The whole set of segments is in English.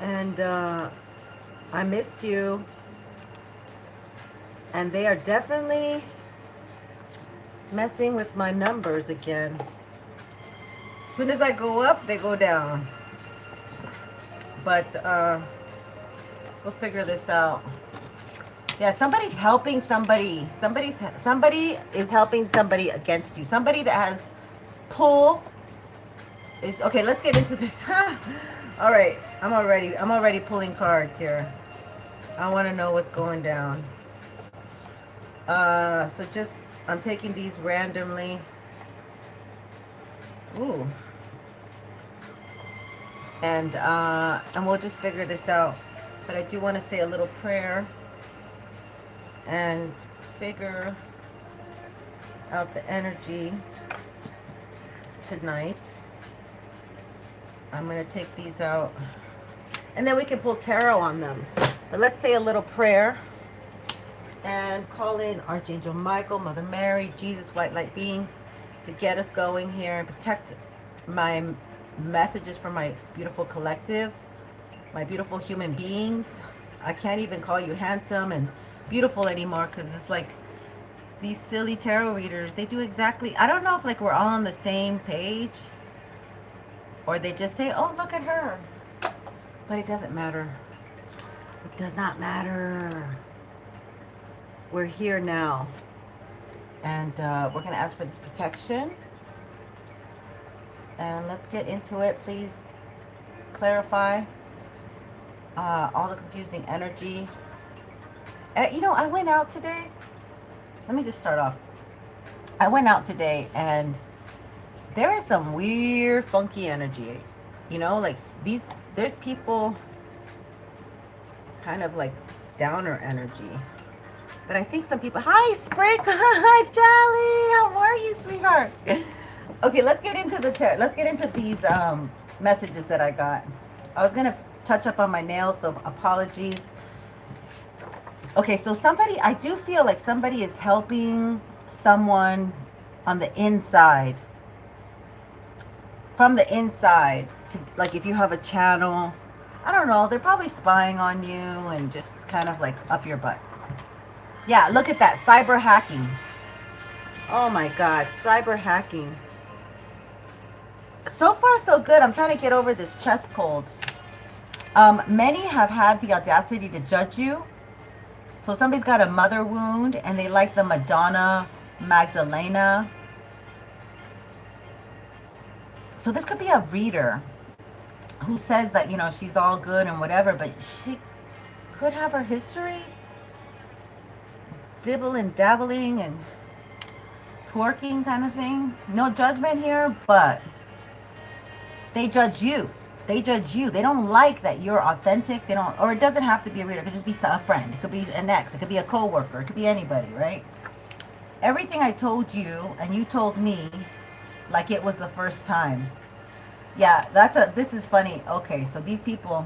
And I missed you. And they are definitely messing with my numbers again. As soon as I go up, they go down. But we'll figure this out. Yeah, somebody's helping somebody. Somebody is helping somebody against you. Somebody that has pull is okay. Let's get into this. All right, I'm already pulling cards here. I want to know what's going down. So just I'm taking these randomly. Ooh. And we'll just figure this out. But I do want to say a little prayer and figure out the energy tonight. I'm going to take these out. And then we can pull tarot on them. But let's say a little prayer. And call in Archangel Michael, Mother Mary, Jesus, white light beings to get us going here and protect my messages from my beautiful collective, my beautiful human beings. I can't even call you handsome and beautiful anymore because it's like these silly tarot readers, they do exactly, I don't know if like we're all on the same page or they just say, oh, look at her. But it doesn't matter. It does not matter. We're here now, and we're going to ask for this protection, and let's get into it. Please clarify all the confusing energy. You know, I went out today. Let me just start off. I went out today, and there is some weird, funky energy. You know, like there's people kind of like downer energy. But I think some people, hi Sprig, hi Jolly, how are you, sweetheart? Okay, let's get into the let's get into these messages that I got. I was gonna touch up on my nails, so apologies. Okay, so somebody, I do feel like somebody is helping someone on the inside, from the inside, to like if you have a channel, I don't know, they're probably spying on you and just kind of like up your butt. Yeah, look at that. Cyber hacking. Oh my God. Cyber hacking. So far, so good. I'm trying to get over this chest cold. Many have had the audacity to judge you. So somebody's got a mother wound and they like the Madonna Magdalena. So this could be a reader who says that, you know, she's all good and whatever, but she could have her history. Dibble and dabbling and twerking kind of thing. No judgment here, but they judge you. They judge you. They don't like that you're authentic. They don't, or it doesn't have to be a reader. It could just be a friend. It could be an ex. It could be a coworker. It could be anybody, right? Everything I told you and you told me like it was the first time. Yeah, this is funny. Okay, so these people,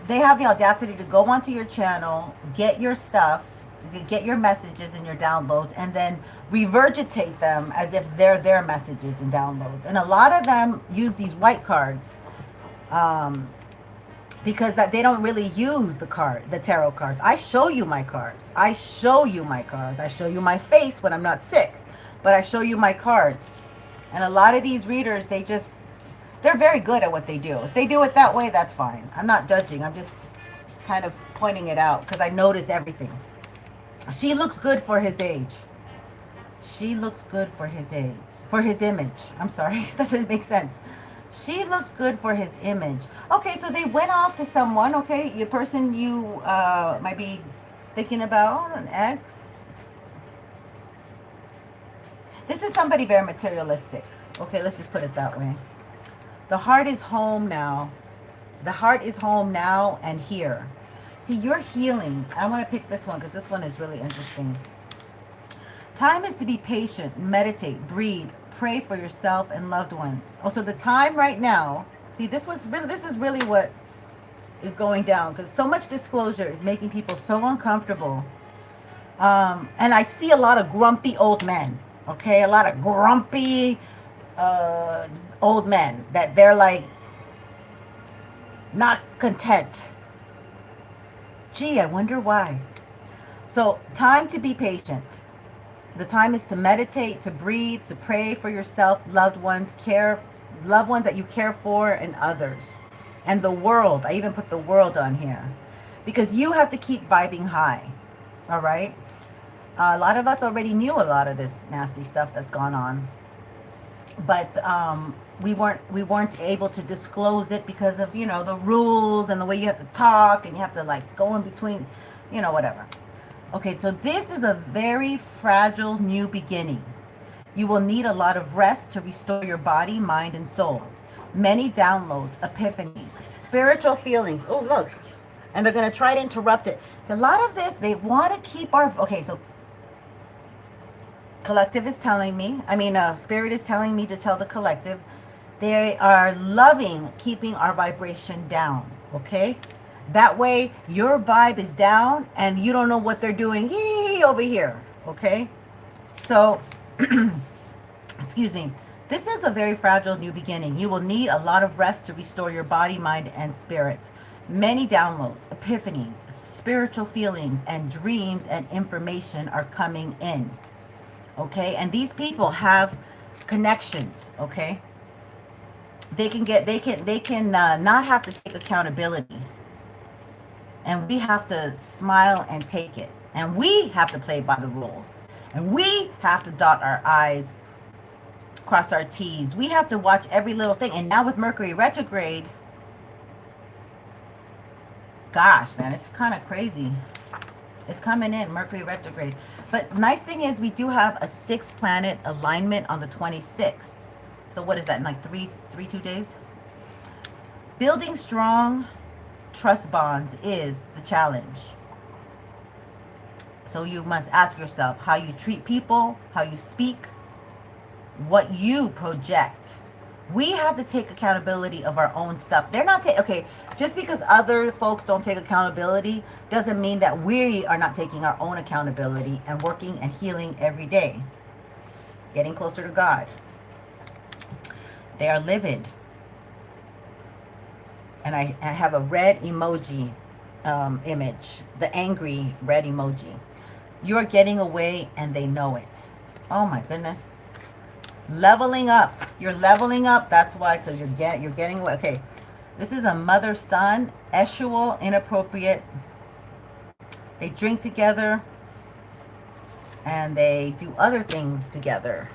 they have the audacity to go onto your channel, get your stuff, get your messages and your downloads, and then regurgitate them as if they're their messages and downloads. And a lot of them use these white cards because that they don't really use the tarot cards. I show you my cards. I show you my cards. I show you my face when I'm not sick, but I show you my cards. And a lot of these readers, they're very good at what they do. If they do it that way, that's fine. I'm not judging. I'm just kind of pointing it out because I notice everything. She looks good for his age. She looks good for his age. For his image. I'm sorry. That doesn't make sense. She looks good for his image. Okay, so they went off to someone. Okay, your person you might be thinking about, an ex. This is somebody very materialistic. Okay, let's just put it that way. The heart is home now. The heart is home now and here. See, you're healing. I want to pick this one because this one is really interesting. Time is to be patient, meditate, breathe, pray for yourself and loved ones. Oh, so the time right now, see, this is really what is going down because so much disclosure is making people so uncomfortable. And I see a lot of grumpy old men, okay? A lot of grumpy old men that they're like, not content. Gee, I wonder why. So, time to be patient. The time is to meditate, to breathe, to pray for yourself, loved ones that you care for, and others. And the world. I even put the world on here. Because you have to keep vibing high. All right? A lot of us already knew a lot of this nasty stuff that's gone on. But we weren't able to disclose it because of, you know, the rules and the way you have to talk and you have to like go in between, you know, whatever. Okay, so this is a very fragile new beginning. You will need a lot of rest to restore your body, mind, and soul. Many downloads, epiphanies, spiritual feelings. Oh, look. And they're going to try to interrupt it. So a lot of this, they want to keep our... Okay, so collective is telling me, spirit is telling me to tell the collective, they are loving keeping our vibration down, okay? That way, your vibe is down and you don't know what they're doing over here, okay? So, excuse me. This is a very fragile new beginning. You will need a lot of rest to restore your body, mind, and spirit. Many downloads, epiphanies, spiritual feelings, and dreams and information are coming in, okay? And these people have connections, okay? They can not have to take accountability. And we have to smile and take it. And we have to play by the rules. And we have to dot our I's, cross our T's. We have to watch every little thing. And now with Mercury retrograde, gosh, man, it's kind of crazy. It's coming in, Mercury retrograde. But nice thing is we do have a 6 planet alignment on the 26th. So what is that, in like 2 days? Building strong trust bonds is the challenge. So you must ask yourself how you treat people, how you speak, what you project. We have to take accountability of our own stuff. They're not okay, just because other folks don't take accountability doesn't mean that we are not taking our own accountability and working and healing every day. Getting closer to God. They are livid. And I have a red emoji image, the angry red emoji. You're getting away and they know it. Oh my goodness. Leveling up. You're leveling up. That's why, because you're getting away. Okay. This is a mother-son, sexual, inappropriate. They drink together and they do other things together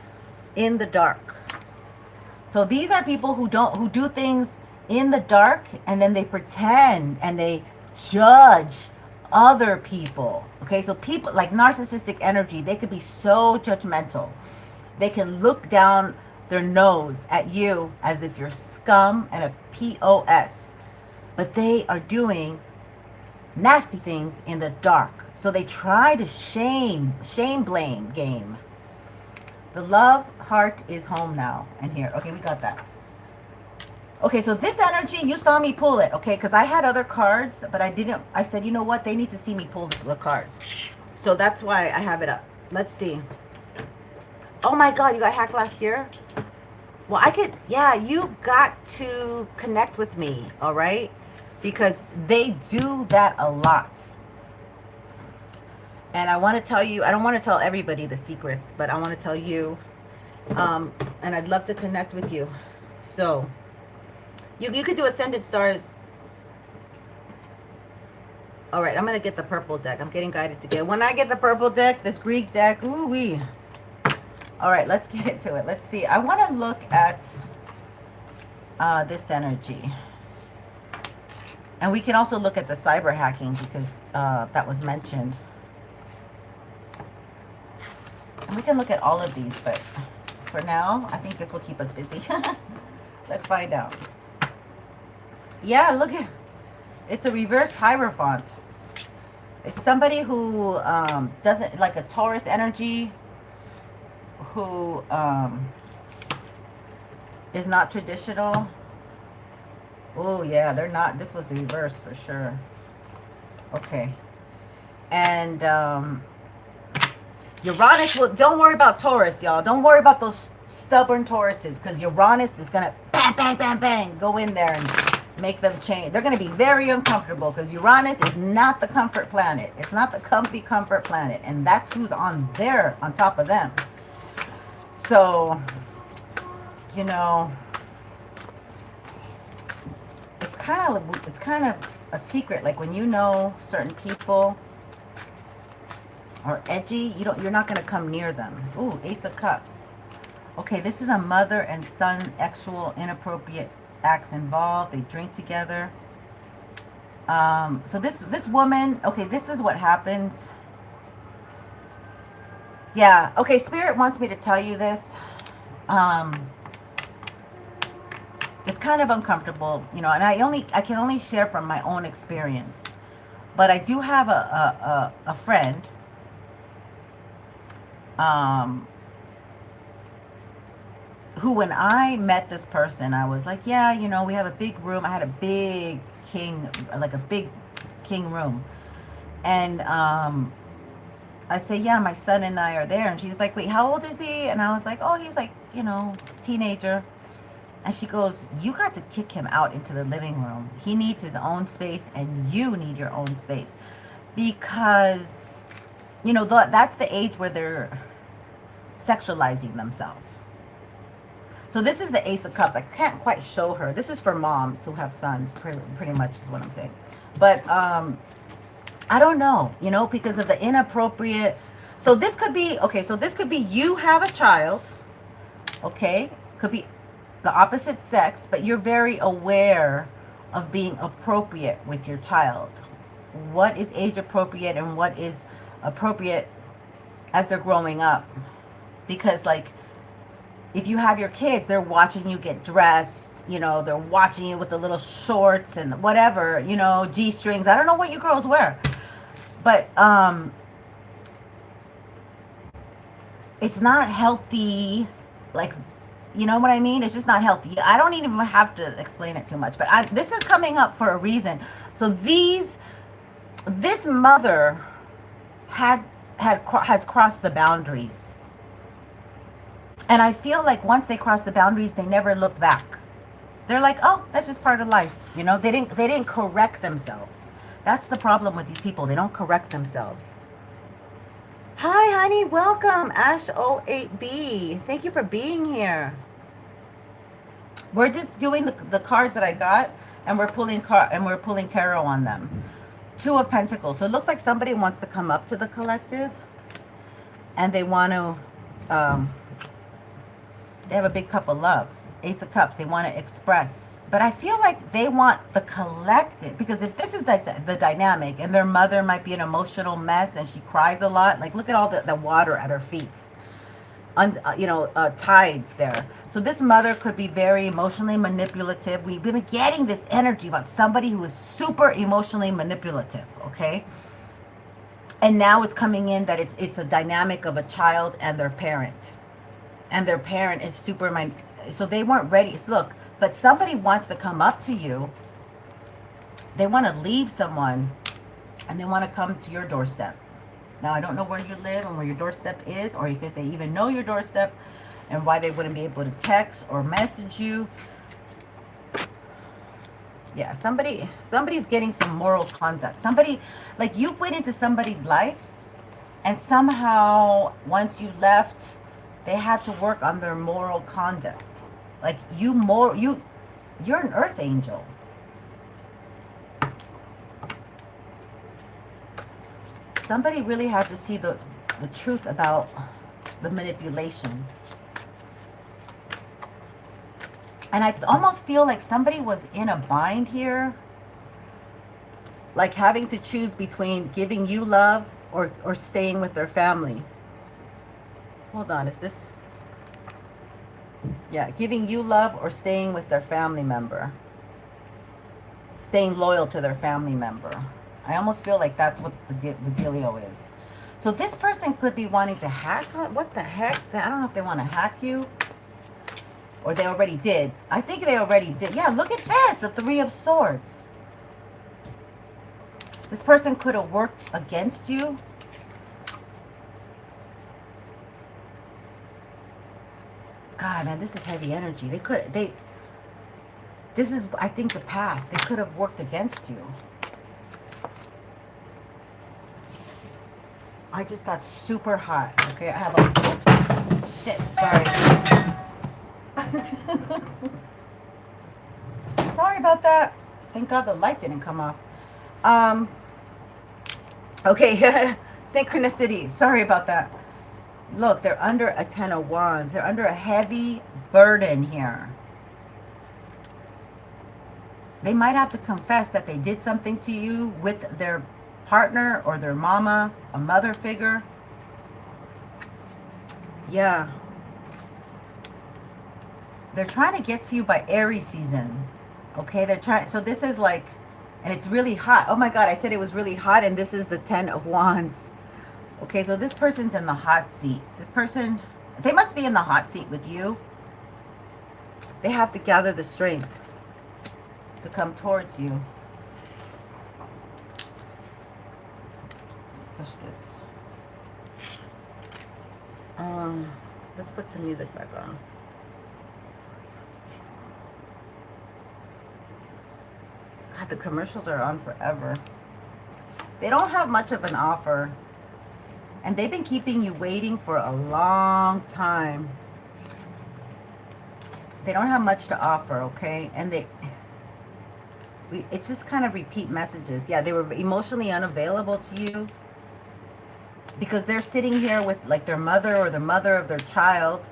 in the dark. So these are people who do things in the dark, and then they pretend and they judge other people. Okay, so people like narcissistic energy, they could be so judgmental. They can look down their nose at you as if you're scum and a POS. But they are doing nasty things in the dark. So they try to shame blame game. The love heart is home now and here. Okay, we got that. Okay, so this energy, you saw me pull it, okay? Because I had other cards, but I didn't. I said, you know what? They need to see me pull the cards. So that's why I have it up. Let's see. Oh my God, you got hacked last year? Well, yeah, you got to connect with me, all right? Because they do that a lot. And I want to tell you, I don't want to tell everybody the secrets, but I want to tell you, and I'd love to connect with you. So, you could do Ascendedstarz. All right, I'm going to get the purple deck. I'm getting guided to get. When I get the purple deck, this Greek deck, ooh-wee. All right, let's get into it. Let's see. I want to look at this energy. And we can also look at the cyber hacking because that was mentioned. And we can look at all of these, but for now, I think this will keep us busy. Let's find out. Yeah, look at it's a reverse Hierophant. It's somebody who doesn't like a Taurus energy, who is not traditional. Oh yeah, they're not. This was the reverse for sure. Okay. And Uranus will, don't worry about Taurus, y'all. Don't worry about those stubborn Tauruses, because Uranus is gonna bang, bang, bang, bang, go in there and make them change. They're going to be very uncomfortable because Uranus is not the comfort planet. It's not the comfy comfort planet. And that's who's on top of them. So, you know, it's kind of a secret. Like when you know certain people are edgy, you're not going to come near them. Ooh, Ace of Cups. Okay, this is a mother and son sexual inappropriate acts involved. They drink together. So this woman, okay, this is what happens. Yeah, okay, Spirit wants me to tell you this. It's kind of uncomfortable, you know, and I can only share from my own experience. But I do have a friend who, when I met this person, I was like, yeah, you know, we have a big room. I had a big king room. And I say, yeah, my son and I are there. And she's like, wait, how old is he? And I was like, oh, he's like, you know, teenager. And she goes, you got to kick him out into the living room. He needs his own space and you need your own space. Because, you know, that's the age where they're sexualizing themselves. So this is the Ace of Cups. I can't quite show her. This is for moms who have sons, pretty much is what I'm saying. But I don't know, you know, because of the inappropriate. So this could be, okay, so this could be you have a child, okay? Could be the opposite sex, but you're very aware of being appropriate with your child. What is age appropriate and what is appropriate as they're growing up? Because, like, if you have your kids, they're watching you get dressed, you know, they're watching you with the little shorts and whatever, you know, G-strings. I don't know what you girls wear. But it's not healthy, like, you know what I mean? It's just not healthy. I don't even have to explain it too much, but this is coming up for a reason. So this mother has crossed the boundaries. And I feel like once they crossed the boundaries, they never looked back. They're like, oh, that's just part of life. You know, they didn't correct themselves. That's the problem with these people. They don't correct themselves. Hi, honey. Welcome, Ash08B. Thank you for being here. We're just doing the cards that I got, and we're pulling tarot on them. Two of Pentacles. So it looks like somebody wants to come up to the collective, and they want to. They have a big cup of love. Ace of Cups. They want to express. But I feel like they want the collective. Because if this is the dynamic, and their mother might be an emotional mess, and she cries a lot. Like, look at all the water at her feet. You know, tides there. So this mother could be very emotionally manipulative. We've been getting this energy about somebody who is super emotionally manipulative, okay? And now it's coming in that it's a dynamic of a child and their parent. And their parent is super, so they weren't ready. Look, but somebody wants to come up to you. They want to leave someone, and they want to come to your doorstep. Now, I don't know where you live and where your doorstep is, or if they even know your doorstep, and why they wouldn't be able to text or message you. Yeah, somebody's getting some moral conduct. Somebody, like, you went into somebody's life, and somehow, once you left, they had to work on their moral conduct. Like, you're an earth angel. Somebody really had to see the truth about the manipulation. And I almost feel like somebody was in a bind here. Like having to choose between giving you love or staying with their family. Hold on, is this? Yeah, giving you love or staying with their family member. Staying loyal to their family member. I almost feel like that's what the dealio is. So this person could be wanting to hack. What the heck? I don't know if they want to hack you. Or they already did. I think they already did. Yeah, look at this. The Three of Swords. This person could have worked against you. God, man, this is heavy energy. This This is, I think, the past. They could have worked against you. I just got super hot. Okay, I have a... Shit, sorry. Sorry about that. Thank God the light didn't come off. Okay, synchronicity. Sorry about that. Look, they're under a 10 of Wands. They're under a heavy burden here. They might have to confess that they did something to you with their partner or their mama, a mother figure. Yeah. They're trying to get to you by Aries season. Okay, they're trying. So this is like, and it's really hot. Oh my God, I said it was really hot, and this is the 10 of Wands. Okay, so this person's in the hot seat. This person, they must be in the hot seat with you. They have to gather the strength to come towards you. Push this. Let's put some music back on. God, the commercials are on forever. They don't have much of an offer. And they've been keeping you waiting for a long time. They don't have much to offer, okay? And it's just kind of repeat messages. Yeah, they were emotionally unavailable to you because they're sitting here with like their mother or the mother of their child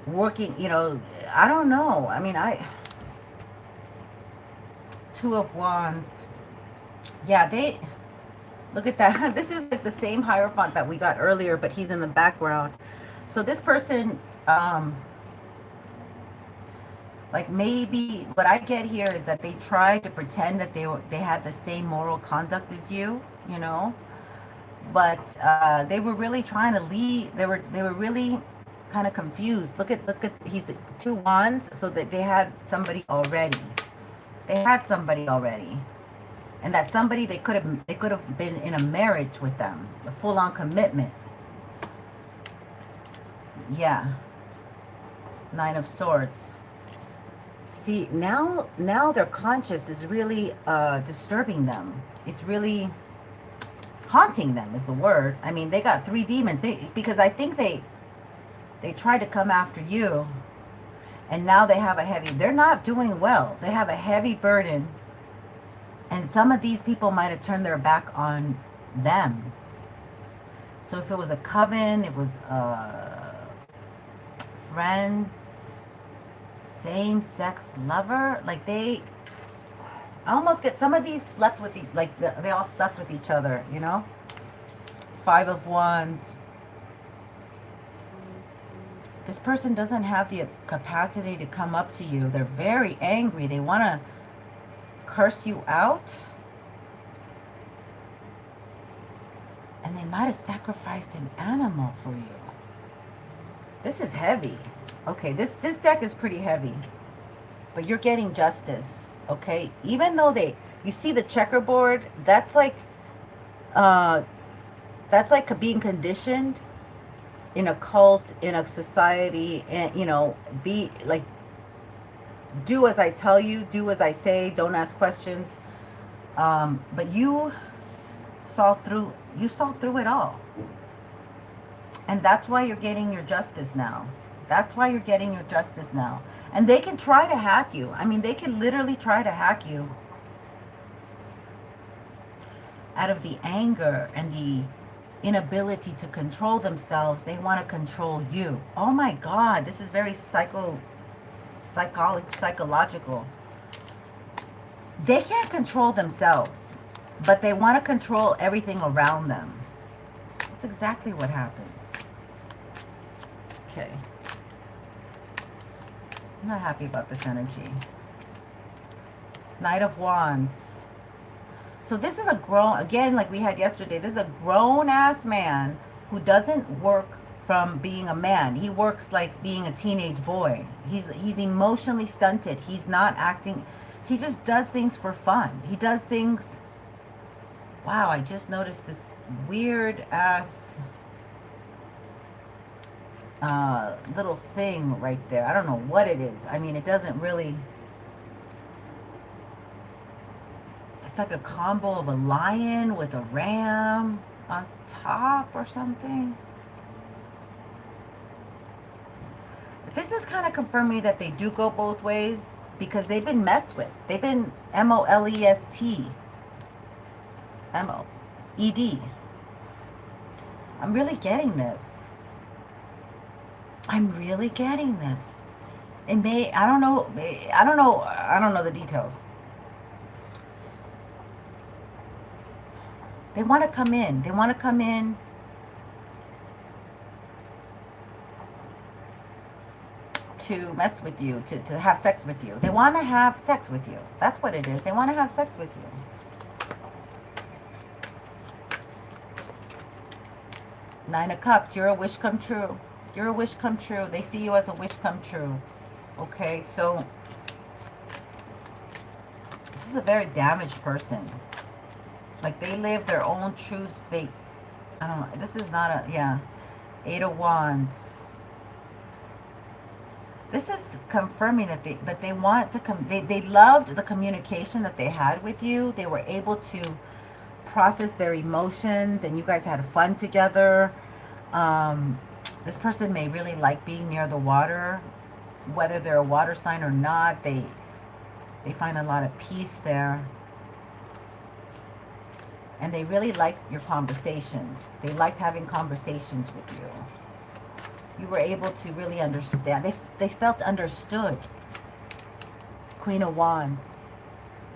working, you know, I don't know. I mean, Two of Wands. Yeah, look at that. This is like the same Hierophant that we got earlier, but he's in the background. So this person, like maybe what I get here is that they tried to pretend that they had the same moral conduct as you, you know, but they were really trying to lead. They were really kind of confused. Look at he's 2 Wands, so that they had somebody already. They had somebody already. And that somebody, they could have been in a marriage with them, a full-on commitment. Yeah. 9 of Swords. See, now their conscience is really disturbing them. It's really haunting them is the word. I mean, they got 3 demons. Because I think they tried to come after you. And now they have they're not doing well. They have a heavy burden. And some of these people might have turned their back on them. So if it was a coven, it was friends, same-sex lover, like I almost get some of these slept with they all slept with each other, you know. 5 of Wands. This person doesn't have the capacity to come up to you. They're very angry. They want to curse you out. And they might have sacrificed an animal for you. This is heavy. Okay, this deck is pretty heavy. But you're getting justice, okay? Even though you see the checkerboard, that's like being conditioned in a cult, in a society, and, you know, be like, do as I tell you, do as I say, don't ask questions. But you saw through it all. And that's why you're getting your justice now. That's why you're getting your justice now. And they can try to hack you. I mean, they can literally try to hack you. Out of the anger and the inability to control themselves, they want to control you. Oh my God, this is very psychological. They can't control themselves, but they want to control everything around them. That's exactly what happens. Okay. I'm not happy about this energy. Knight of Wands. So this is a grown, again, like we had yesterday, this is a grown-ass man who doesn't work from being a man. He works like being a teenage boy. He's emotionally stunted. He's not acting. He just does things for fun. He does things. Wow, I just noticed this weird-ass little thing right there. I don't know what it is. I mean, it doesn't really It's like a combo of a lion with a ram on top or something. This is kind of confirming that they do go both ways because they've been messed with. They've been M-O-L-E-S-T. M-O-E-D. I'm really getting this. I'm really getting this. It may, I don't know the details. They want to come in. They want to come in to mess with you, to have sex with you. They want to have sex with you. That's what it is. They want to have sex with you. 9 of Cups. You're a wish come true. You're a wish come true. They see you as a wish come true. Okay, so this is a very damaged person. Like, they live their own truths. I don't know. This is not a, yeah. 8 of Wands. This is confirming that they want to they loved the communication that they had with you. They were able to process their emotions, and you guys had fun together. This person may really like being near the water, whether they're a water sign or not. They find a lot of peace there. And they really liked your conversations. They liked having conversations with you. You were able to really understand. They felt understood. Queen of Wands.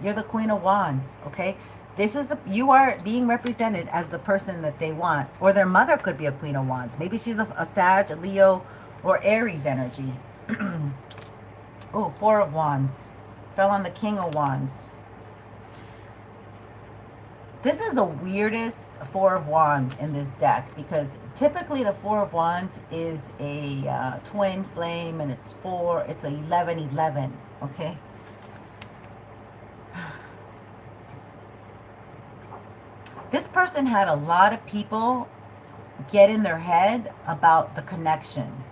You're the Queen of Wands, okay? This is you are being represented as the person that they want. Or their mother could be a Queen of Wands. Maybe she's a Sag, a Leo, or Aries energy. Oh, 4 of Wands. Fell on the King of Wands. This is the weirdest 4 of Wands in this deck, because typically the 4 of Wands is a twin flame, and it's 11-11, okay? This person had a lot of people get in their head about the connection,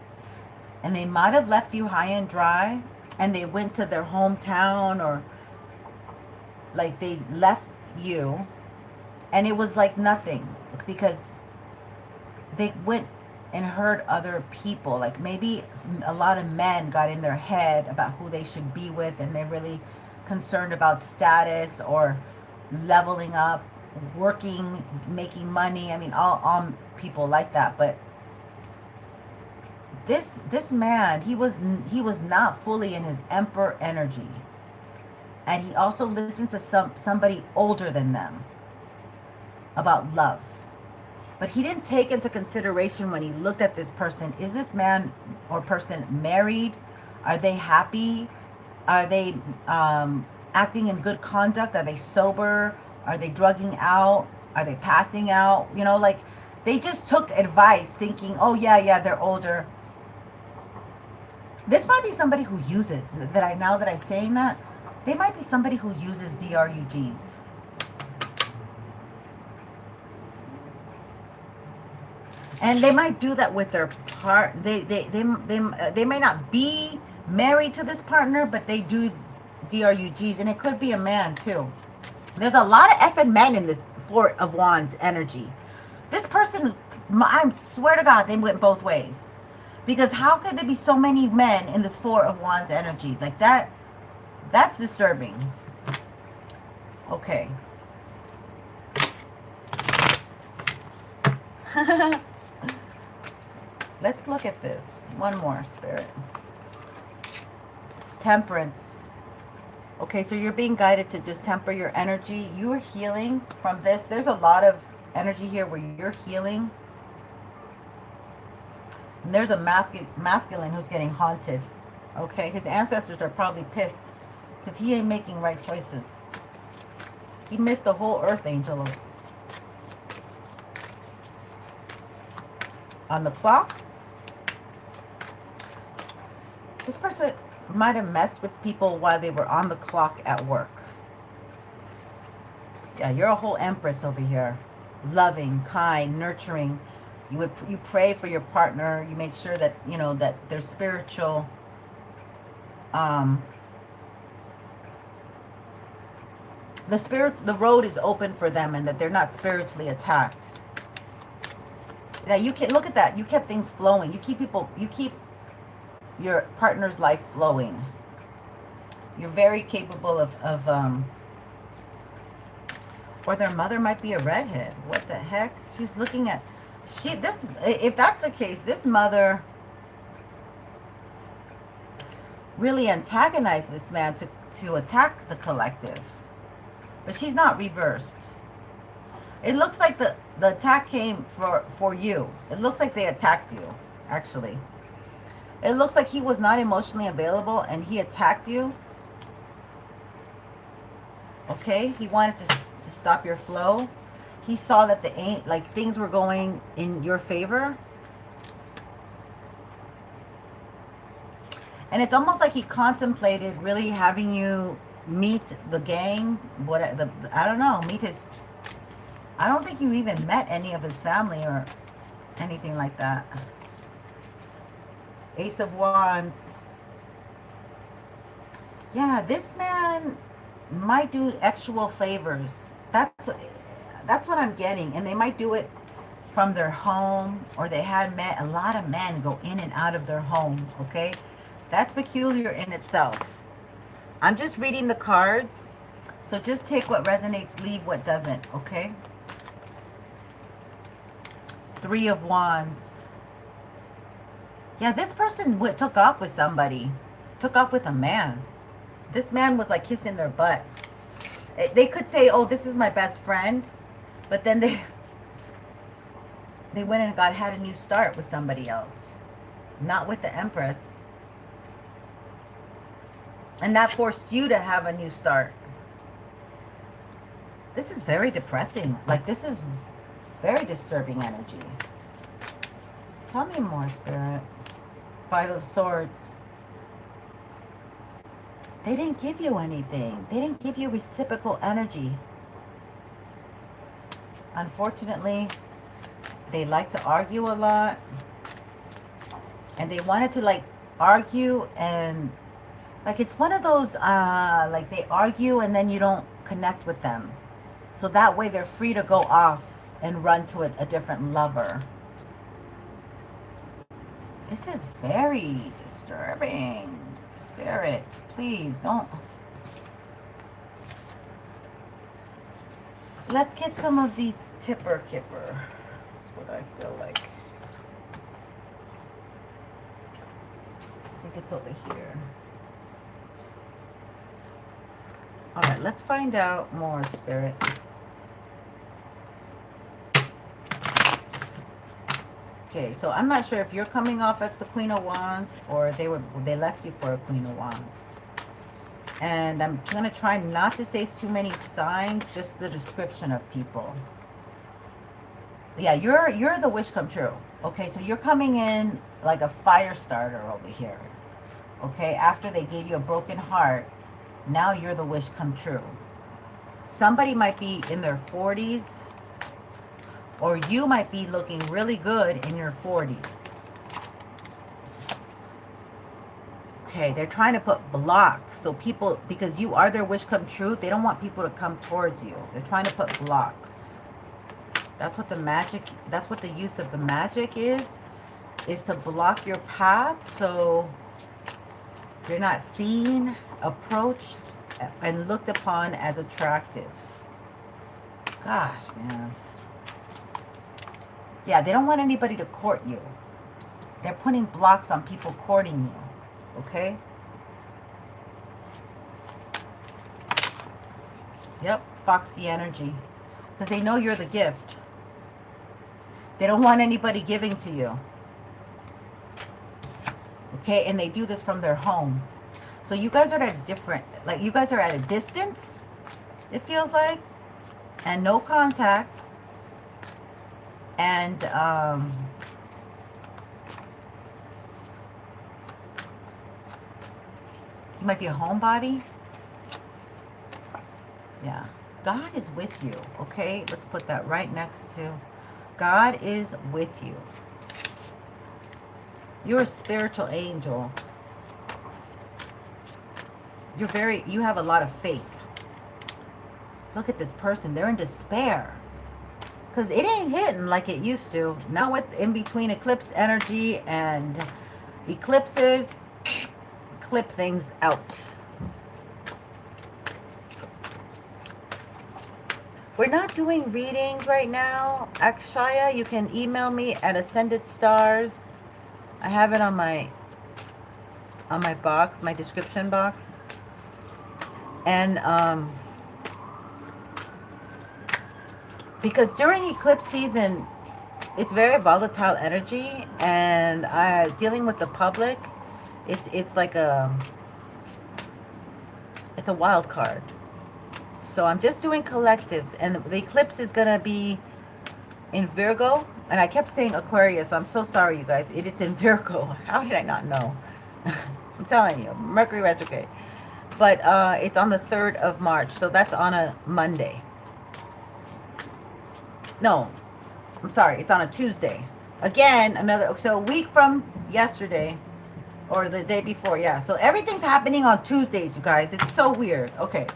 and they might have left you high and dry, and they went to their hometown, or like they left you, and it was like nothing, because they went and heard other people. Like, maybe a lot of men got in their head about who they should be with, and they're really concerned about status or leveling up, working, making money. I mean, all people like that. But this man, he was not fully in his Emperor energy, and he also listened to somebody older than them about love. But he didn't take into consideration, when he looked at this person, is this man or person married? Are they happy? Are they acting in good conduct? Are they sober? Are they drugging out? Are they passing out? You know, like, they just took advice thinking, oh yeah, they're older. This might be somebody who uses, now that I'm saying that, they might be somebody who uses DRUGs. And they might do that with their they may not be married to this partner, but they do DRUGs, and it could be a man too. There's a lot of effing men in this 4 of Wands energy. This person, I swear to God, they went both ways. Because how could there be so many men in this 4 of Wands energy? Like, that's disturbing. Okay. Let's look at this. One more, Spirit. Temperance. Okay, so you're being guided to just temper your energy. You're healing from this. There's a lot of energy here where you're healing. And there's a masculine who's getting haunted. Okay, his ancestors are probably pissed because he ain't making right choices. He missed the whole earth angel on the clock. This person might have messed with people while they were on the clock at work. Yeah, you're a whole empress over here. Loving, kind, nurturing. You pray for your partner. You make sure that, you know, that they're spiritual. the road is open for them, and that they're not spiritually attacked. Now you can look at that. You kept things flowing. You keep your partner's life flowing. You're very capable of or their mother might be a redhead. What the heck? She's looking at, if that's the case, this mother really antagonized this man to attack the collective. But she's not reversed. It looks like the attack came for you. It looks like they attacked you, actually. It looks like he was not emotionally available and he attacked you. Okay? He wanted to stop your flow. He saw that things were going in your favor. And it's almost like he contemplated really having you meet the gang. I don't know, meet his... I don't think you even met any of his family or anything like that. Ace of Wands. Yeah, this man might do actual favors. That's what I'm getting. And they might do it from their home, or they had met a lot of men go in and out of their home, okay? That's peculiar in itself. I'm just reading the cards, so just take what resonates, leave what doesn't, okay? Three of Wands. Yeah, this person took off with somebody. Took off with a man. This man was like kissing their butt. They could say, oh, this is my best friend. But then they went and had a new start with somebody else. Not with the Empress. And that forced you to have a new start. This is very depressing. Like, this is very disturbing energy. Tell me more, Spirit. Five of Swords. They didn't give you anything. They didn't give you reciprocal energy. Unfortunately, they like to argue a lot. And they wanted to, like, argue and... Like, it's one of those, like, they argue and then you don't connect with them. So that way they're free to go off and run to a different lover. This is very disturbing. Spirit, please don't. Let's get some of the tipper kipper. That's what I feel like. I think it's over here. All right, let's find out more, Spirit. Okay, so I'm not sure if you're coming off as the Queen of Wands or they left you for a Queen of Wands. And I'm gonna try not to say too many signs, just the description of people. Yeah, you're the wish come true. Okay, so you're coming in like a fire starter over here. Okay, after they gave you a broken heart, now you're the wish come true. Somebody might be in their 40s, or you might be looking really good in your 40s. Okay, they're trying to put blocks. So people, because you are their wish come true, they don't want people to come towards you. They're trying to put blocks. That's what the magic, that's what the use of the magic is to block your path so you're not seen, approached, and looked upon as attractive. Gosh, man. Yeah, they don't want anybody to court you. They're putting blocks on people courting you. Okay? Yep, foxy energy. Because they know you're the gift. They don't want anybody giving to you. Okay, and they do this from their home. So you guys are at a different, like you guys are at a distance, it feels like. And no contact. And you might be a homebody. Yeah. God is with you, okay? Let's put that right next to God is with you. You're a spiritual angel. You have a lot of faith. Look at this person. They're in despair. Because it ain't hitting like it used to. Now with in between eclipse energy and eclipses, clip things out. We're not doing readings right now. Akshaya, you can email me at Ascendedstarz. I have it on my box, my description box. And because during eclipse season, it's very volatile energy, and dealing with the public, it's like it's a wild card. So I'm just doing collectives, and the eclipse is gonna be in Virgo, and I kept saying Aquarius, so I'm so sorry, you guys. It's in Virgo. How did I not know? I'm telling you, Mercury retrograde. But it's on the 3rd of March, so that's on a Monday. No, I'm sorry, it's on a Tuesday. Again, so a week from yesterday, or the day before, yeah. So everything's happening on Tuesdays, you guys. It's so weird. Okay.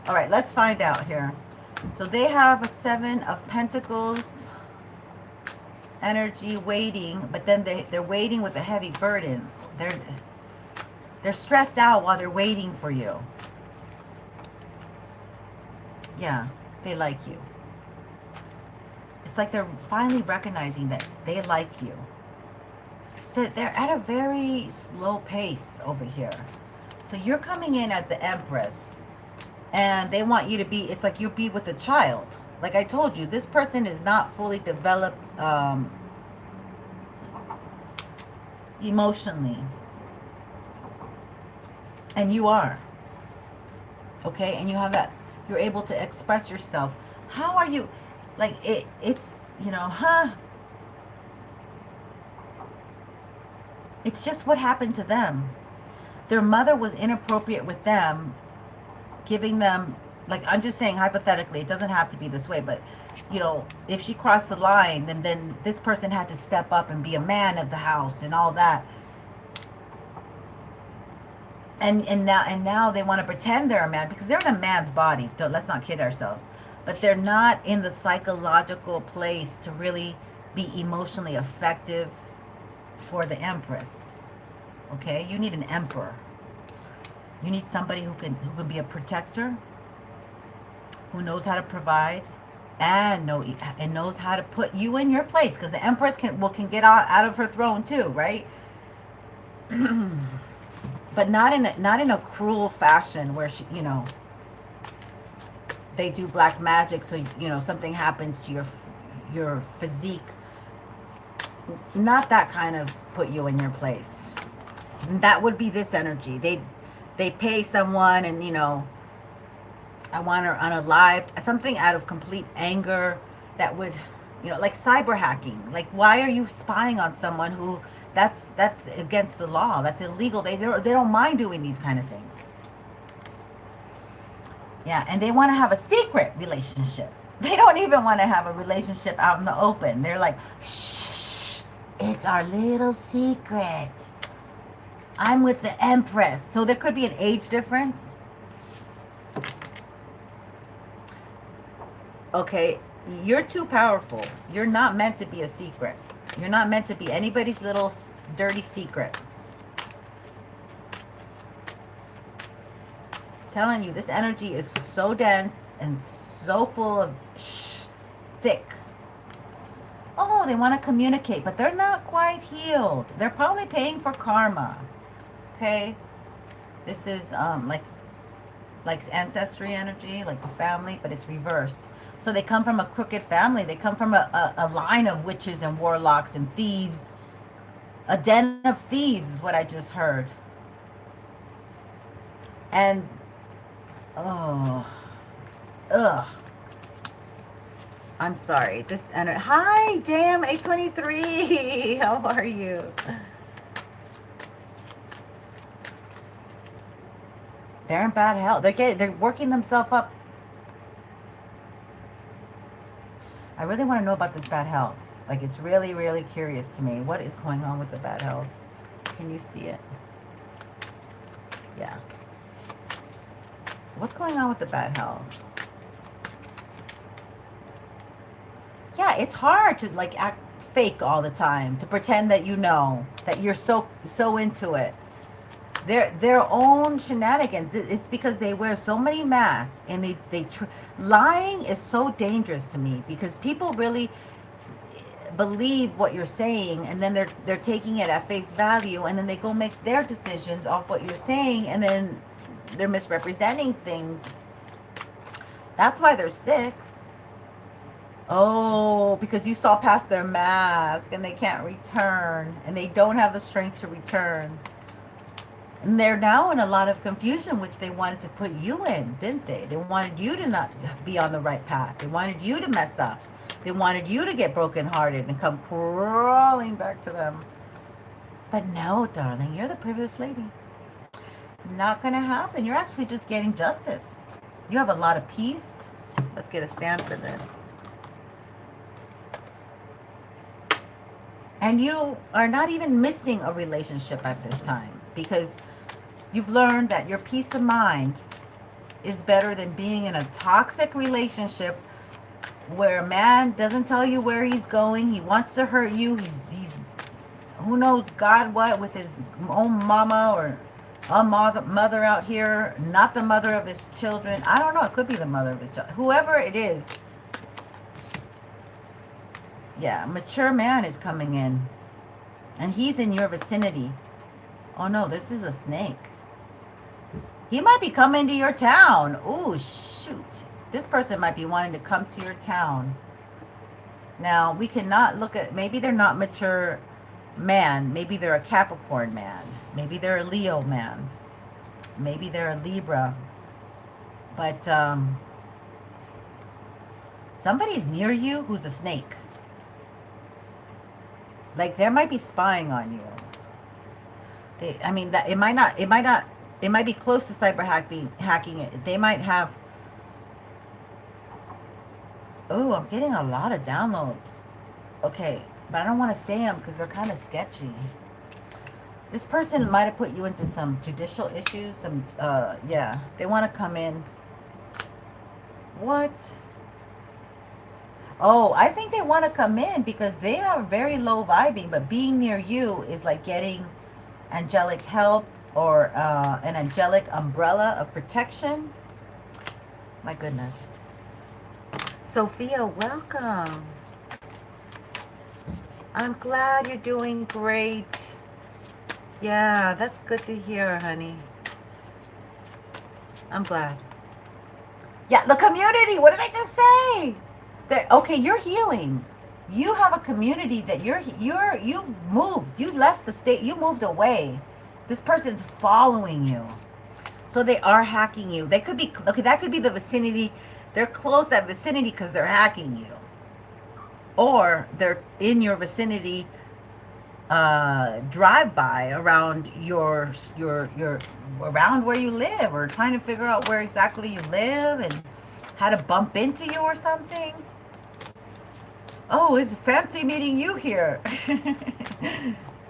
All right, let's find out here. So they have a 7 of Pentacles energy waiting, but then they're waiting with a heavy burden. They're stressed out while they're waiting for you. Yeah, they like you. It's like they're finally recognizing that they like you. They're at a very slow pace over here. So you're coming in as the Empress, and they want you to be, it's like you be with a child. Like I told you, this person is not fully developed emotionally. And you are. Okay? And you have that, you're able to express yourself. How are you? Like, it's, you know, it's just what happened to them. Their mother was inappropriate with them, giving them, like, I'm just saying hypothetically, it doesn't have to be this way, but, you know, if she crossed the line, then this person had to step up and be a man of the house and all that. And now they want to pretend they're a man because they're in a man's body. Let's not kid ourselves. But they're not in the psychological place to really be emotionally effective for the Empress. Okay? You need an emperor. You need somebody who can be a protector, who knows how to provide, and knows how to put you in your place, because the Empress can get out of her throne too, right? But not in a cruel fashion where she, you know, they do black magic, so, you know, something happens to your physique. Not that kind of put you in your place. And that would be this energy. They pay someone, and, you know, I want her unalived, something out of complete anger that would, you know, like cyber hacking. Like, why are you spying on someone who, that's against the law. That's illegal. They don't mind doing these kind of things. Yeah, and they want to have a secret relationship. They don't even want to have a relationship out in the open. They're like, shh, it's our little secret. I'm with the Empress. So there could be an age difference. Okay, you're too powerful. You're not meant to be a secret. You're not meant to be anybody's little dirty secret. Telling you, this energy is so dense and so full of thick. Oh, they want to communicate, but they're not quite healed. They're probably paying for karma. Okay, this is like ancestry energy, like the family, but it's reversed. So they come from a crooked family. They come from a line of witches and warlocks and thieves. A den of thieves is what I just heard. And oh, ugh. I'm sorry. This energy. Hi, JM823. How are you? They're in bad health. They're working themselves up. I really want to know about this bad health. Like, it's really, really curious to me. What is going on with the bad health? Can you see it? Yeah. What's going on with the bad health? yeah, it's hard to like act fake all the time, to pretend that you know, that you're so into it. Their own shenanigans. It's because they wear so many masks, and lying is so dangerous to me, because people really believe what you're saying, and then they're taking it at face value, and then they go make their decisions off what you're saying, and then they're misrepresenting things. That's why they're sick. Oh, because you saw past their mask, and they can't return, and they don't have the strength to return. And they're now in a lot of confusion, which they wanted to put you in, didn't they? They wanted you to not be on the right path. They wanted you to mess up. They wanted you to get brokenhearted and come crawling back to them. But no, darling, you're the privileged lady. Not going to happen. You're actually just getting justice. You have a lot of peace. Let's get a stand for this. And you are not even missing a relationship at this time, because you've learned that your peace of mind is better than being in a toxic relationship where a man doesn't tell you where he's going. He wants to hurt you. He's who knows God what, with his own mama or a mother out here, not the mother of his children. I don't know. It could be the mother of his child. Whoever it is. Yeah, mature man is coming in. And he's in your vicinity. Oh no, this is a snake. He might be coming to your town. Ooh, shoot. This person might be wanting to come to your town. Now, we cannot look at, maybe they're not mature man. Maybe they're a Capricorn man. Maybe they're a Leo man. Maybe they're a Libra. But somebody's near you who's a snake. Like, there might be spying on you. I mean, that it might be close to cyber hacking it. They might have. Oh, I'm getting a lot of downloads. Okay, but I don't want to say them because they're kind of sketchy. This person might have put you into some judicial issues. Yeah, they want to come in. What? Oh, I think they want to come in because they are very low vibing, but being near you is like getting angelic help or an angelic umbrella of protection. My goodness. Sophia, welcome. I'm glad you're doing great. Yeah, that's good to hear, honey. I'm glad. Yeah, the community. What did I just say? Okay, you're healing. You have a community that you've moved. You left the state. You moved away. This person's following you. So they are hacking you. They could be, okay, that could be the vicinity. They're close that vicinity because they're hacking you. Or they're in your vicinity, drive-by around around where you live, or trying to figure out where exactly you live and how to bump into you or something. Oh, it's fancy meeting you here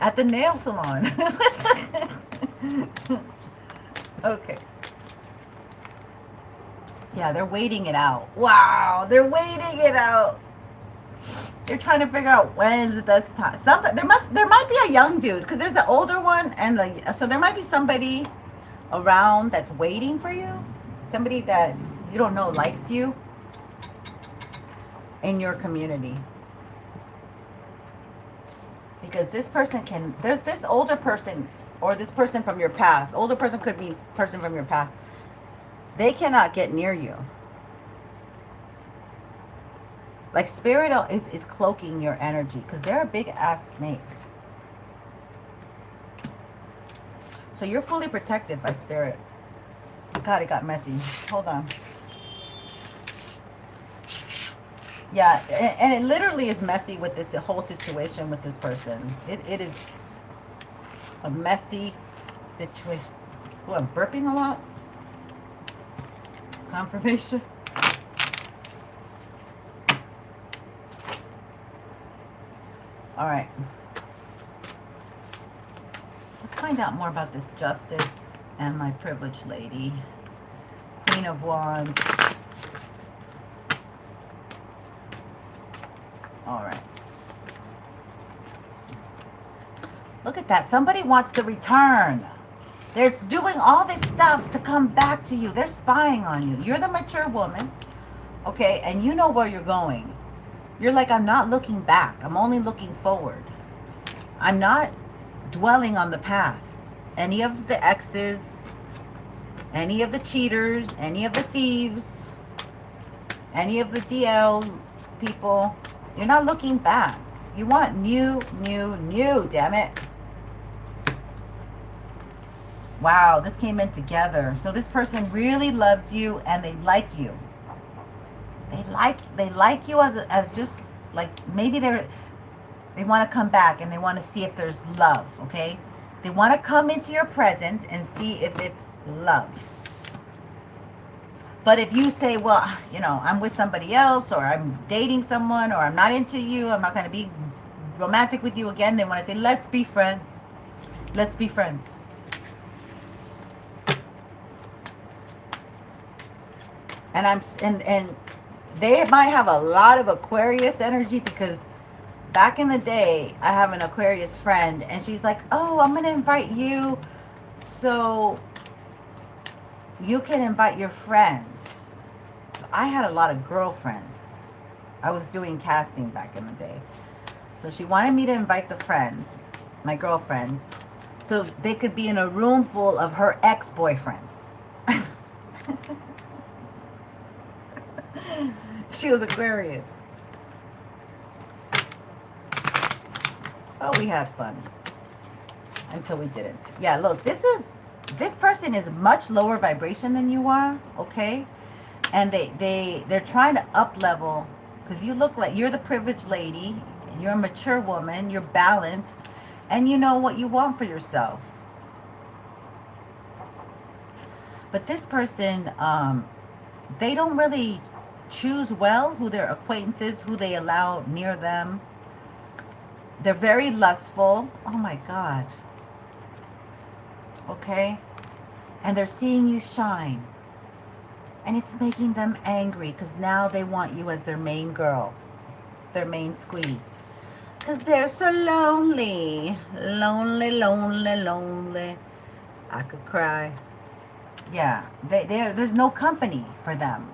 at the nail salon. Okay. Yeah, they're waiting it out. Wow, they're waiting it out. They're trying to figure out when's the best time. There might be a young dude, because there's the older one, and so there might be somebody around that's waiting for you. Somebody that you don't know likes you in your community. Because this person there's this older person, or this person from your past. Older person could be person from your past. They cannot get near you. Like, spirit is cloaking your energy, because they're a big ass snake. So you're fully protected by spirit. God, it got messy. Hold on. Yeah, and it literally is messy with this whole situation with this person. It is a messy situation. Oh, I'm burping a lot. Confirmation. All right. Let's find out more about this justice and my privileged lady. Queen of Wands. All right. Look at that. Somebody wants to return. They're doing all this stuff to come back to you. They're spying on you. You're the mature woman, okay? And you know where you're going. You're like, I'm not looking back. I'm only looking forward. I'm not dwelling on the past. Any of the exes, any of the cheaters, any of the thieves, any of the DL people, you're not looking back. You want new, damn it. Wow, this came in together. So this person really loves you and they like you. They like you as just like, maybe they want to come back and they want to see if there's love, okay? They want to come into your presence and see if it's love. But if you say, well, you know, I'm with somebody else, or I'm dating someone, or I'm not into you, I'm not going to be romantic with you again, they want to say, let's be friends. Let's be friends. And they might have a lot of Aquarius energy, because back in the day, I have an Aquarius friend, and she's like, oh, I'm going to invite you so you can invite your friends. I had a lot of girlfriends. I was doing casting back in the day. So she wanted me to invite the friends, my girlfriends, so they could be in a room full of her ex-boyfriends. She was Aquarius. Oh, we had fun. Until we didn't. Yeah, look, this person is much lower vibration than you are, okay? And they're trying to up level, because you look like you're the privileged lady, you're a mature woman, you're balanced, and you know what you want for yourself. But this person, they don't really choose well who their acquaintances, who they allow near them. They're very lustful. Oh my God. Okay? And they're seeing you shine. And it's making them angry, because now they want you as their main girl, their main squeeze. Because they're so lonely. Lonely, lonely, lonely. I could cry. Yeah, there's no company for them.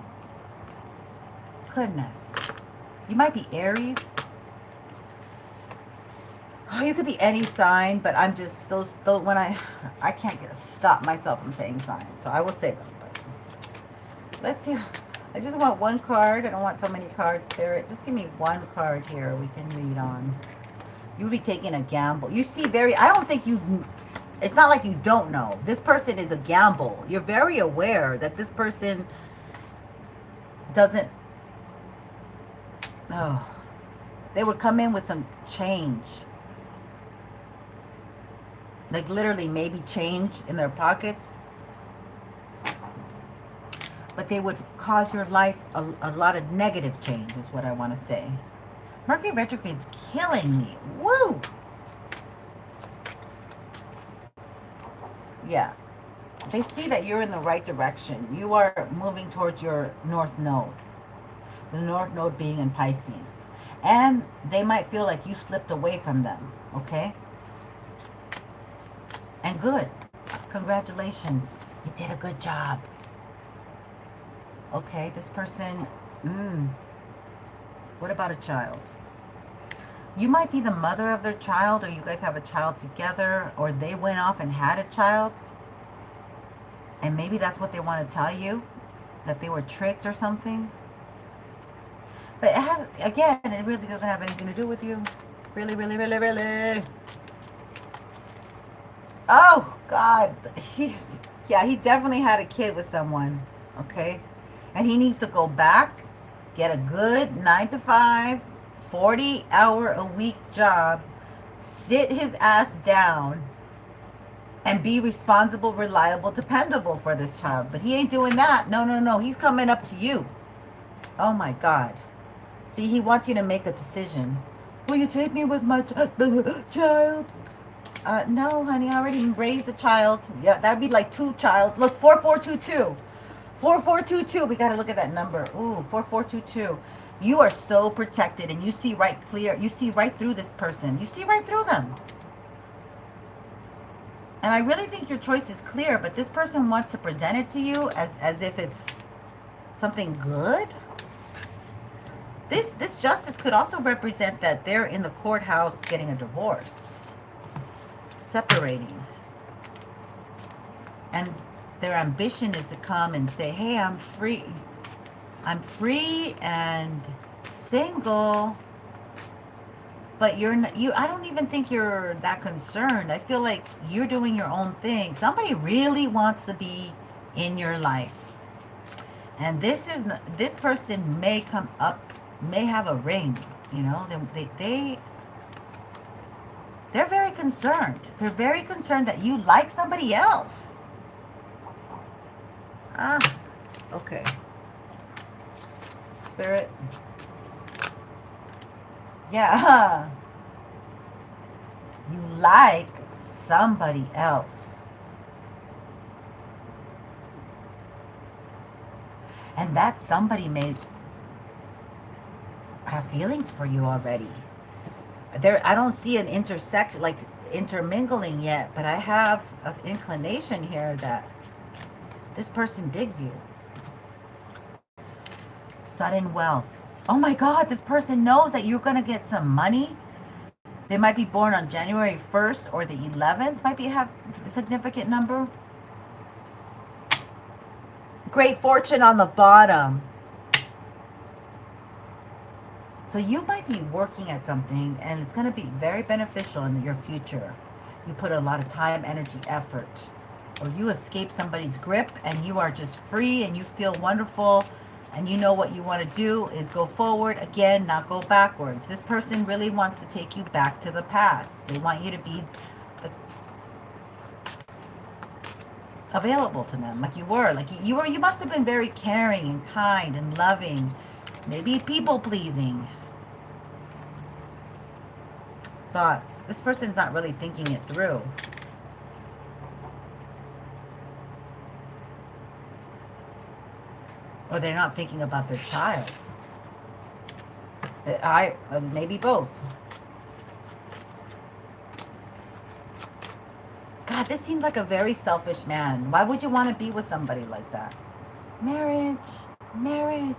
Goodness. You might be Aries. Oh, you could be any sign, but I'm just, those when I can't stop myself from saying signs, so I will say them. But let's see. I just want one card. I don't want so many cards, Spirit. Just give me one card here we can read on. You would be taking a gamble. You see I don't think it's not like you don't know. This person is a gamble. You're very aware that this person doesn't, they would come in with some change. Like literally maybe change in their pockets. But they would cause your life a lot of negative change, is what I want to say. Mercury retrograde's killing me. Woo! Yeah. They see that you're in the right direction. You are moving towards your North Node. The North Node being in Pisces. And they might feel like you slipped away from them. Okay? And good. Congratulations. You did a good job. Okay, this person, what about a child? You might be the mother of their child, or you guys have a child together, or they went off and had a child. And maybe that's what they want to tell you, that they were tricked or something. But it has, again, it really doesn't have anything to do with you. Really, really, really, really. Oh, God. He definitely had a kid with someone, okay? And he needs to go back, get a good 9 to 5, 40-hour-a-week job, sit his ass down, and be responsible, reliable, dependable for this child. But he ain't doing that. No, no, no. He's coming up to you. Oh, my God. See, he wants you to make a decision. Will you take me with my child? No, honey, I already raised the child. Yeah, that'd be like 2 child. Look, 4422. 4422. We got to look at that number. Ooh, 4422. You are so protected, and you see right clear. You see right through this person. You see right through them. And I really think your choice is clear, but this person wants to present it to you as if it's something good. This justice could also represent that they're in the courthouse getting a divorce, separating. And their ambition is to come and say, hey, I'm free. I'm free and single. But I don't even think you're that concerned. I feel like you're doing your own thing. Somebody really wants to be in your life. And this person may come up, may have a ring, you know. They're very concerned. They're very concerned that you like somebody else. Okay. Spirit. Yeah. You like somebody else. And that somebody may have feelings for you already. I don't see an intersection, like intermingling yet, but I have an inclination here that this person digs you. Sudden wealth. Oh my God, this person knows that you're going to get some money. They might be born on January 1st or the 11th. Might have a significant number. Great fortune on the bottom. So you might be working at something and it's going to be very beneficial in your future. You put a lot of time, energy, effort. Or you escape somebody's grip and you are just free and you feel wonderful. And you know what you want to do is go forward again, not go backwards. This person really wants to take you back to the past. They want you to be available to them like you were. You must have been very caring and kind and loving. Maybe people-pleasing. Thoughts. This person's not really thinking it through. Or they're not thinking about their child. Maybe both. God, this seems like a very selfish man. Why would you want to be with somebody like that? Marriage. Marriage.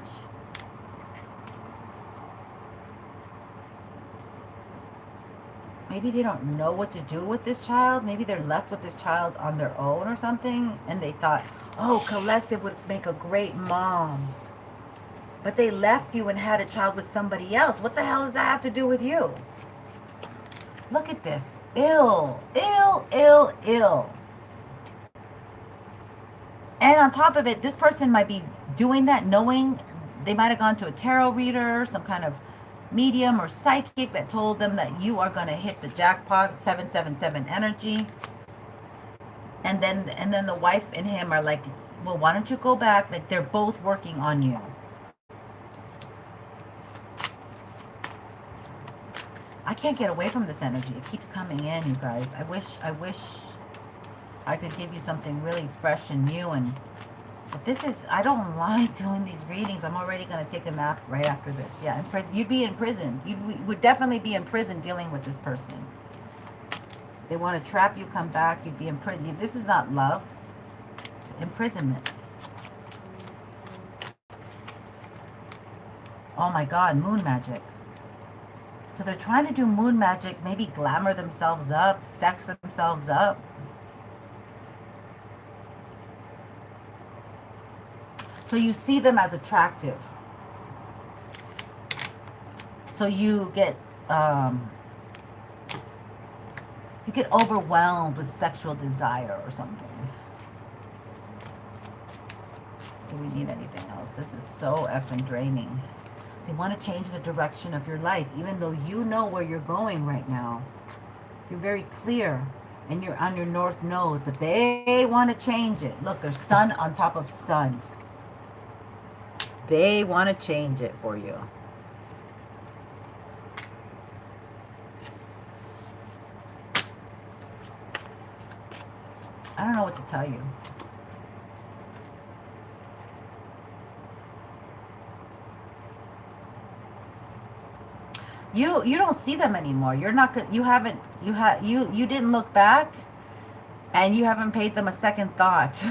Maybe they don't know what to do with this child. Maybe they're left with this child on their own or something. And they thought, oh, collective would make a great mom. But they left you and had a child with somebody else. What the hell does that have to do with you? Look at this. Ill. Ill, ill, ill. And on top of it, this person might be doing that knowing they might have gone to a tarot reader, some kind of medium or psychic that told them that you are going to hit the jackpot, 777 energy. And then the wife and him are like, well, why don't you go back? Like they're both working on you. I can't get away from this energy. It keeps coming in, you guys. I wish I could give you something really fresh and new. But this is, I don't like doing these readings. I'm already going to take a nap right after this. Yeah, in prison. You'd be in prison. You would definitely be in prison dealing with this person. They want to trap you, come back, you'd be in prison. This is not love. It's imprisonment. Oh my God, moon magic. So they're trying to do moon magic, maybe glamour themselves up, sex themselves up. So you see them as attractive. So you get overwhelmed with sexual desire or something. Do we need anything else? This is so effing draining. They want to change the direction of your life, even though you know where you're going right now. You're very clear, and you're on your north node, but they want to change it. Look, there's sun on top of sun. They want to change it for you. I don't know what to tell you. You don't see them anymore. You're not good. You haven't. You didn't look back, and you haven't paid them a second thought.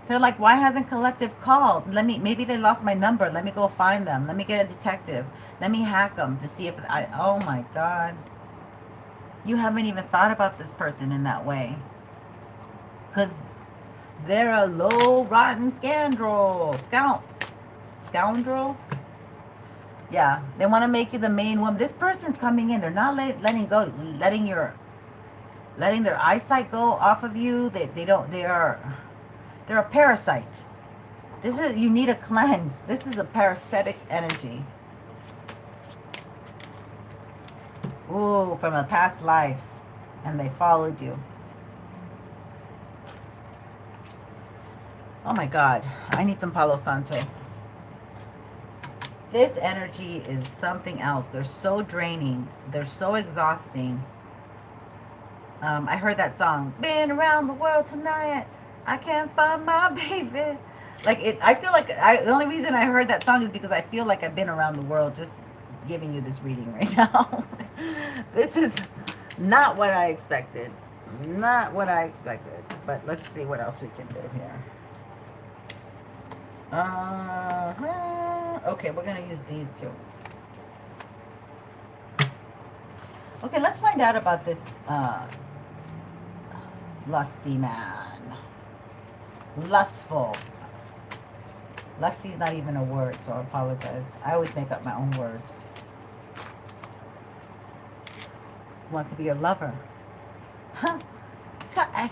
They're like, why hasn't collective called? Maybe they lost my number. Let me go find them. Let me get a detective. Let me hack them to see if oh my God. You haven't even thought about this person in that way. Because they're a low, rotten scoundrel. Scoundrel? Yeah, they want to make you the main one. This person's coming in. They're not letting their eyesight go off of you. They're a parasite. You need a cleanse. This is a parasitic energy. Ooh, from a past life. And they followed you. Oh my God. I need some Palo Santo. This energy is something else. They're so draining. They're so exhausting. I heard that song. Been around the world tonight. I can't find my baby. I feel like the only reason I heard that song is because I feel like I've been around the world just giving you this reading right now. This is not what I expected. Not what I expected. But let's see what else we can do here. Okay, we're going to use these two. Okay, let's find out about this lusty man. Lustful. Lusty is not even a word, so I apologize. I always make up my own words. Wants to be your lover. Huh?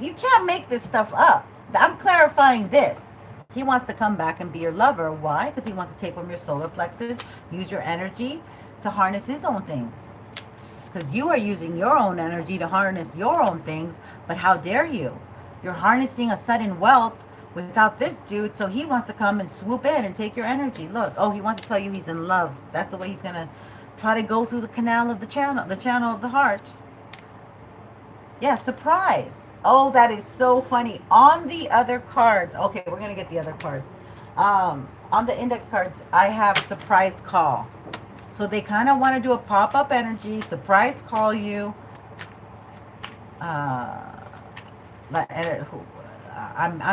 You can't make this stuff up. I'm clarifying this. He wants to come back and be your lover. Why? Because he wants to take from your solar plexus, use your energy to harness his own things. Because you are using your own energy to harness your own things, but how dare you? You're harnessing a sudden wealth without this dude, so he wants to come and swoop in and take your energy. Look, oh, he wants to tell you he's in love. That's the way he's going to try to go through the canal of the channel of the heart. Yeah, surprise. Oh, that is so funny. On the other cards, okay, we're going to get the other cards. On the index cards, I have surprise call. So they kind of want to do a pop-up energy, surprise call you. I'm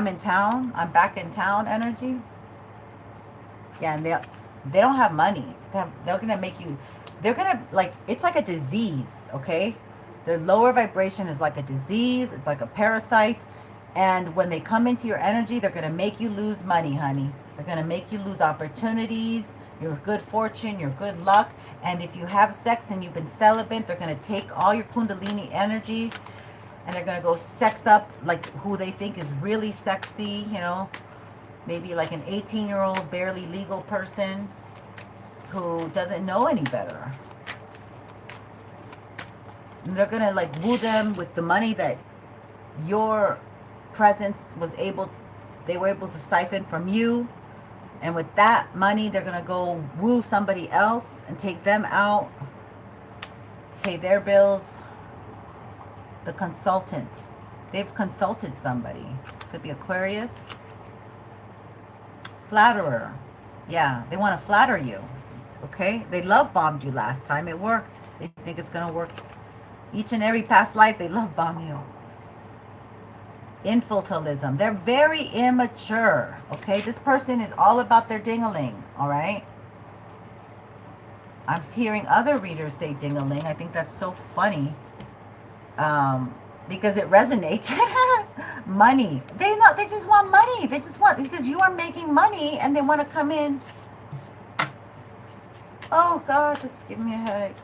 in town. I'm back in town energy. Yeah, and they don't have money. They're going to make you, they're going to, it's like a disease, okay? Their lower vibration is like a disease. It's like a parasite. And when they come into your energy, they're going to make you lose money, honey. They're going to make you lose opportunities, your good fortune, your good luck. And if you have sex and you've been celibate, they're going to take all your kundalini energy and they're going to go sex up like who they think is really sexy, you know, maybe like an 18-year-old barely legal person who doesn't know any better. And they're going to woo them with the money that your presence they were able to siphon from you. And with that money, they're going to go woo somebody else and take them out, pay their bills. The consultant. They've consulted somebody. Could be Aquarius. Flatterer. Yeah, they want to flatter you. Okay? They love bombed you last time. It worked. They think it's going to work. Each and every past life, they love bomb you. Infantilism. They're very immature. Okay? This person is all about their ding-a-ling. All right? I'm hearing other readers say ding-a-ling. I think that's so funny. Because it resonates. Money. They just want money. They just want, because you are making money and they want to come in. Oh God, this is giving me a headache.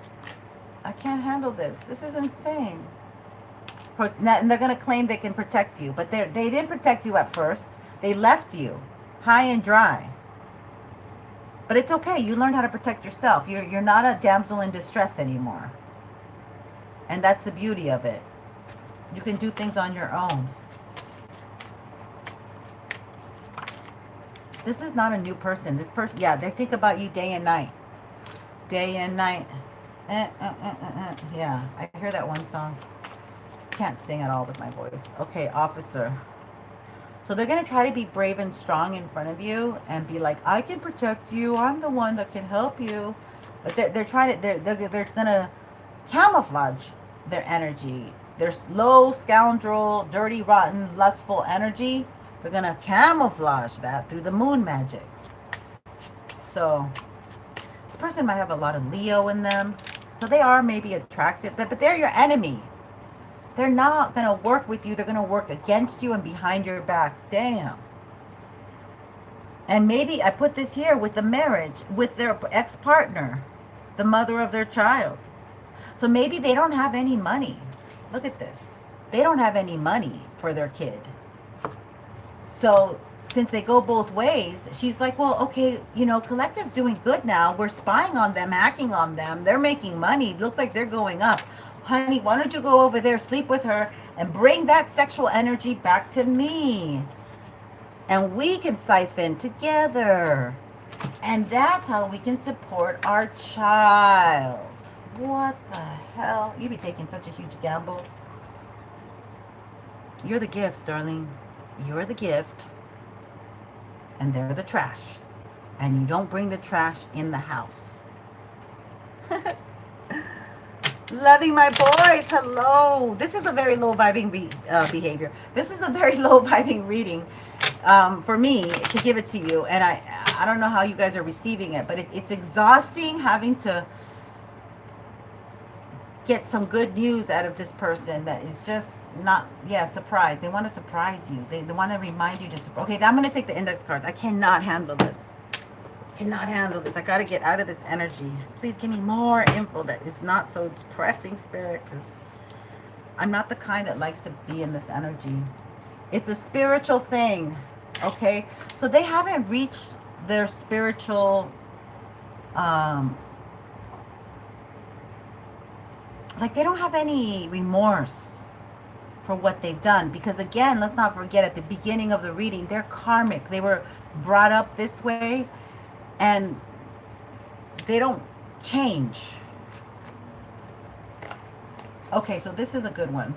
I can't handle this. This is insane. And they're going to claim they can protect you, but they didn't protect you at first. They left you high and dry. But it's okay. You learned how to protect yourself. You're not a damsel in distress anymore. And that's the beauty of it. You can do things on your own. This is not a new person. This person, yeah, they think about you day and night. Day and night. Yeah, I hear that one song. Can't sing at all with my voice. Okay, officer. So they're going to try to be brave and strong in front of you and be like, I can protect you. I'm the one that can help you. But they're trying to, they're going to camouflage their energy. Their low, scoundrel, dirty, rotten, lustful energy. They're going to camouflage that through the moon magic. So this person might have a lot of Leo in them. So they are maybe attractive, but they're your enemy. They're not going to work with you. They're going to work against you and behind your back. Damn. And maybe I put this here with the marriage, with their ex-partner, the mother of their child. So maybe they don't have any money. Look at this. They don't have any money for their kid. So since they go both ways, she's like, well, okay, you know, Collective's doing good now. We're spying on them, hacking on them. They're making money. Looks like they're going up. Honey, why don't you go over there, sleep with her, and bring that sexual energy back to me? And we can siphon together. And that's how we can support our child. What the hell? You be taking such a huge gamble. You're the gift, darling. You're the gift. And they're the trash. And you don't bring the trash in the house. Loving my boys. Hello. This is a very low vibing behavior. This is a very low vibing reading for me to give it to you. And I don't know how you guys are receiving it, but it's exhausting having to get some good news out of this person that is just not, surprise. They want to surprise you. They want to remind you to, okay, I'm going to take the index cards. I cannot handle this. Cannot handle this. I got to get out of this energy. Please give me more info that is not so depressing, Spirit, because I'm not the kind that likes to be in this energy. It's a spiritual thing, okay? So they haven't reached their spiritual, like they don't have any remorse for what they've done. Because again, let's not forget at the beginning of the reading, they're karmic. They were brought up this way. And they don't change. Okay, so this is a good one.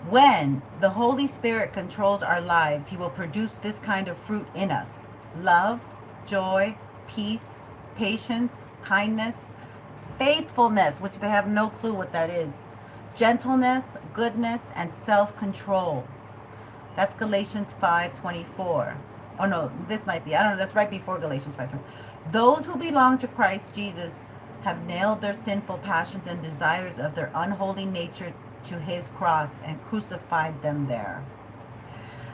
When the Holy Spirit controls our lives, he will produce this kind of fruit in us. Love, joy, peace, patience, kindness, faithfulness, which they have no clue what that is. Gentleness, goodness, and self-control. That's Galatians 5:24. Oh no, this might be, I don't know, that's right before Galatians 5. Those who belong to Christ Jesus have nailed their sinful passions and desires of their unholy nature to his cross and crucified them there.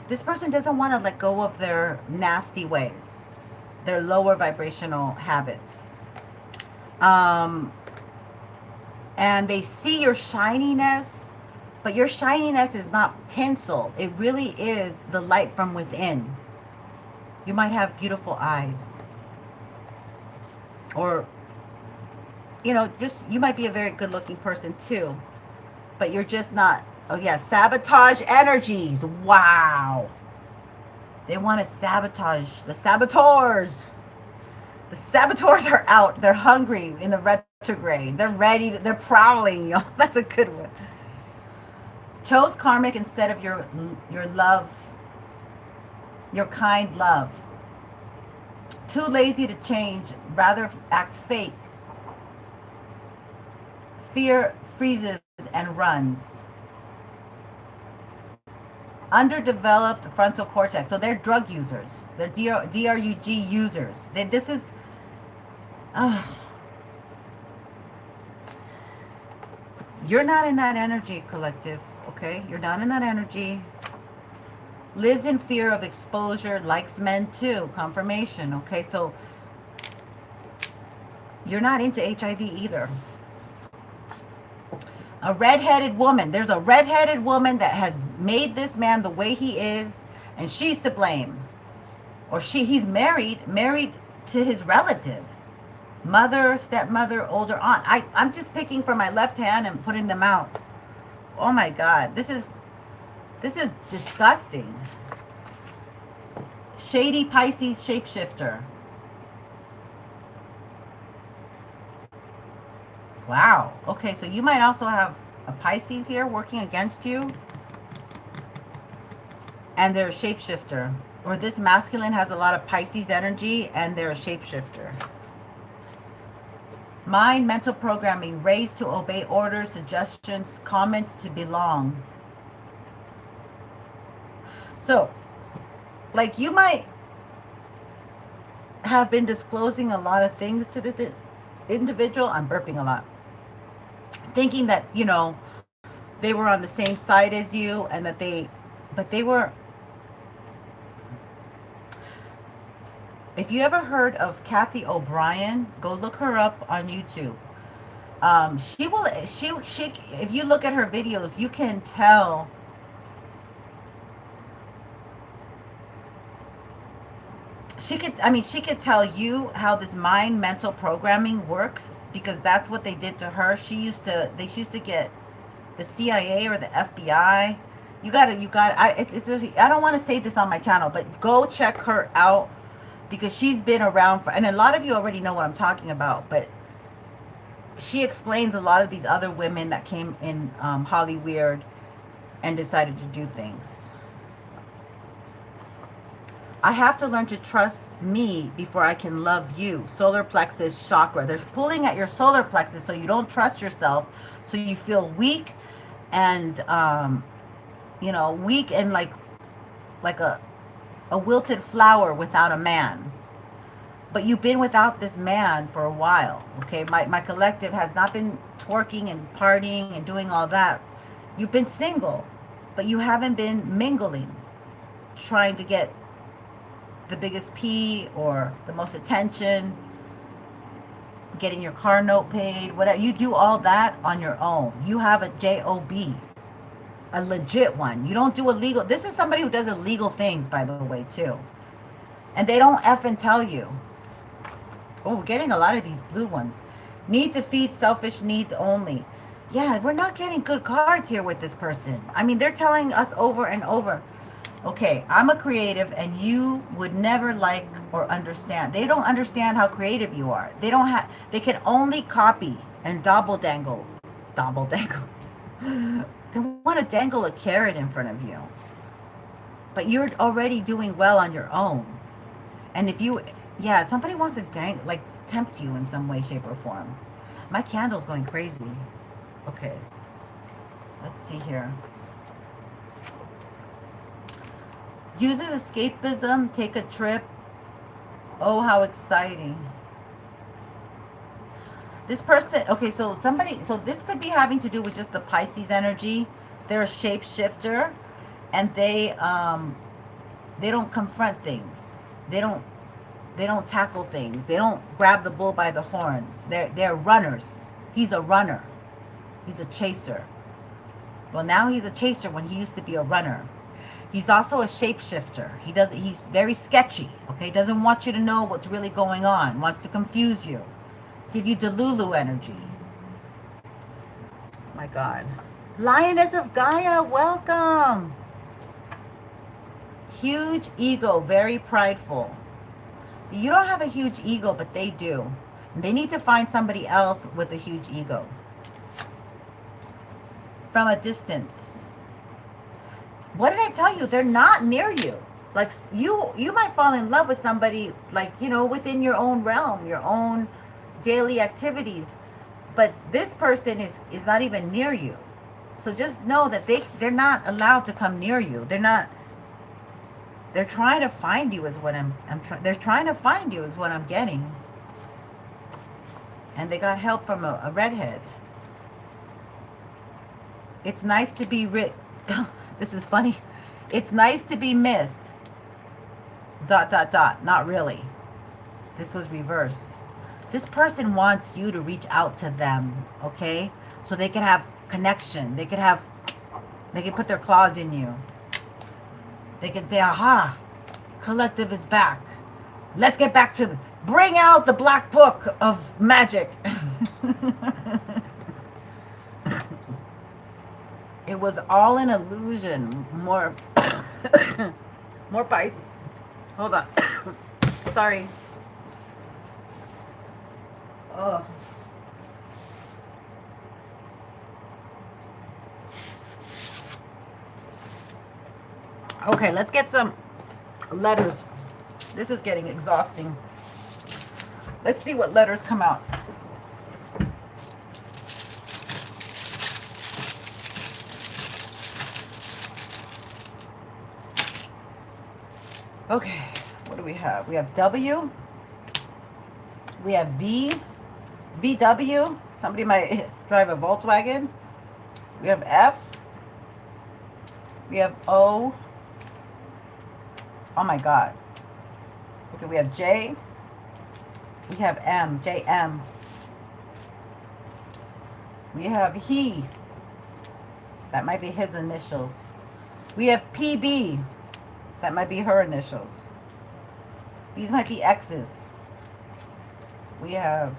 This person doesn't want to let go of their nasty ways, their lower vibrational habits. And they see your shininess, but your shininess is not tinsel. It really is the light from within. You might have beautiful eyes. Or, you know, just, you might be a very good looking person too. But you're just not, oh yeah, sabotage energies. Wow. They want to sabotage. The saboteurs. The saboteurs are out. They're hungry in the retrograde. They're ready. They're prowling. Yo. That's a good one. Chose karmic instead of your love. Your kind love. Too lazy to change, rather act fake. Fear freezes and runs. Underdeveloped frontal cortex. So they're drug users. They're DRUG users. This is... You're not in that energy, Collective. Okay? You're not in that energy. Lives in fear of exposure, likes men too. Confirmation. Okay, so you're not into HIV either. A redheaded woman. There's a redheaded woman that had made this man the way he is, and she's to blame. Or he's married to his relative. Mother, stepmother, older aunt. I'm just picking from my left hand and putting them out. Oh my God, this is disgusting. Shady Pisces shapeshifter. Wow. Okay, so you might also have a Pisces here working against you. and they're a shapeshifter. Or this masculine has a lot of Pisces energy and they're a shapeshifter. Mind, mental programming, raised to obey orders, suggestions, comments to belong. So, like you might have been disclosing a lot of things to this individual. I'm burping a lot. Thinking that, you know, they were on the same side as you and that but they were. If you ever heard of Kathy O'Brien, go look her up on YouTube. She if you look at her videos, you can tell she could tell you how this mind mental programming works, because that's what they did to her. They used to get the CIA or the FBI. I don't want to say this on my channel, but go check her out, because she's been around and a lot of you already know what I'm talking about, but she explains a lot of these other women that came in Hollyweird and decided to do things. I have to learn to trust me before I can love you. Solar plexus chakra. They're pulling at your solar plexus so you don't trust yourself, so you feel weak and you know, weak and like a wilted flower without a man. But you've been without this man for a while, okay? My collective has not been twerking and partying and doing all that. You've been single, but you haven't been mingling, trying to get the biggest P or the most attention, getting your car note paid, whatever. You do all that on your own. You have a job, a legit one. You don't do illegal. This is somebody who does illegal things, by the way, too. And they don't effing tell you. Oh, we're getting a lot of these blue ones. Need to feed selfish needs only. Yeah, we're not getting good cards here with this person. I mean, they're telling us over and over, okay, I'm a creative and you would never like or understand. They don't understand how creative you are. They can only copy and double dangle. They want to dangle a carrot in front of you. But you're already doing well on your own. And if you, yeah, somebody wants to tempt you in some way, shape, or form. My candle's going crazy. Okay. Let's see here. Uses escapism, take a trip. Oh, how exciting. This person, okay, so this could be having to do with just the Pisces energy. They're a shapeshifter, and they don't confront things. They don't tackle things. They don't grab the bull by the horns. They're runners. He's a runner. He's a chaser. Well, now he's a chaser when he used to be a runner. He's also a shapeshifter. He's very sketchy, okay? Doesn't want you to know what's really going on. Wants to confuse you. Give you Delulu energy. My God. Lioness of Gaia, welcome. Huge ego, very prideful. So you don't have a huge ego, but they do. And they need to find somebody else with a huge ego. From a distance. What did I tell you? They're not near you. Like you might fall in love with somebody, like, you know, within your own realm, your own daily activities. But this person is not even near you. So just know that they're not allowed to come near you. They're trying to find you is what they're trying to find you is what I'm getting. And they got help from a redhead. It's nice to be this is funny. It's nice to be missed. ... Not really. This was reversed. This person wants you to reach out to them, okay? So they can have connection. They can put their claws in you. They can say, aha, collective is back. Let's get back to bring out the black book of magic. It was all an illusion. More Pisces. Hold on. Sorry. Oh. Okay, let's get some letters. This is getting exhausting. Let's see what letters come out. Okay, what do we have? We have W. We have V. VW. Somebody might drive a Volkswagen. We have F. We have O. Oh my God. Okay, we have J. We have M. JM. We have he. That might be his initials. We have PB. That might be her initials. These might be X's. We have,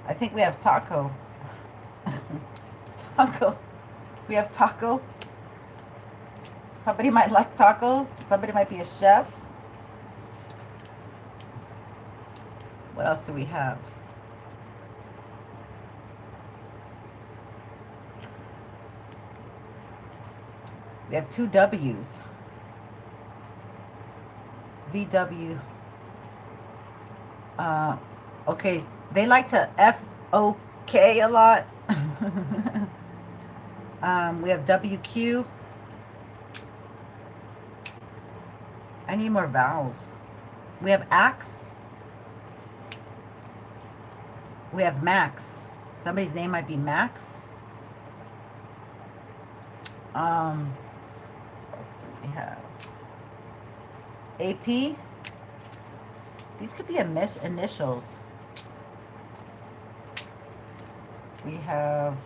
I think we have taco. Taco. We have taco. Somebody might like tacos. Somebody might be a chef. What else do we have? We have two W's. VW. Okay, they like to F-O-K a lot. We have WQ. I need more vowels. We have Axe. We have Max. Somebody's name might be Max. What else do we have? AP. These could be initials. We have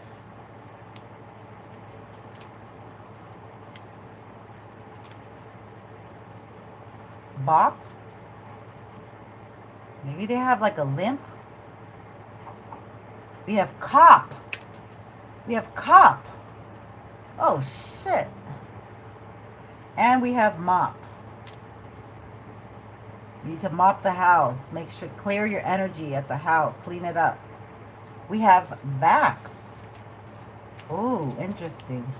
Bop. Maybe they have like a limp. We have Cop. We have Cop. Oh shit. And we have Mop. You need to mop the house. Make sure, clear your energy at the house. Clean it up. We have Vax. Ooh, interesting.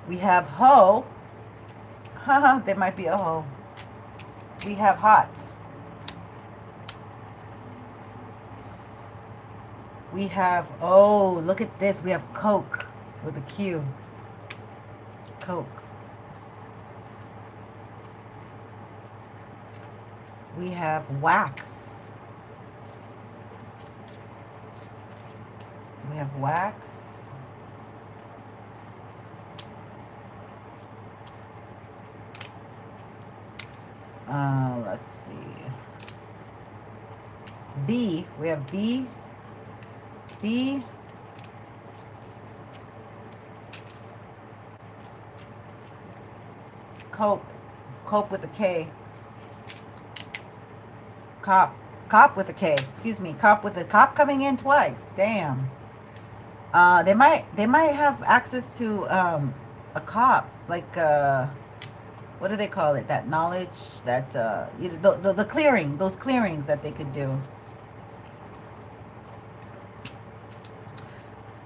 We have Ho. Haha, there might be a Ho. We have Hot. We have, oh, look at this. We have Coke with a Q. Coke. We have Wax. We have Wax. Let's see. B. We have B. B. Cope. Cope with a K. Cop. Cop with a K. Excuse me. Cop with a cop coming in twice. Damn. They might have access to a cop, like what do they call it? That knowledge, that you know, the clearing, those clearings that they could do.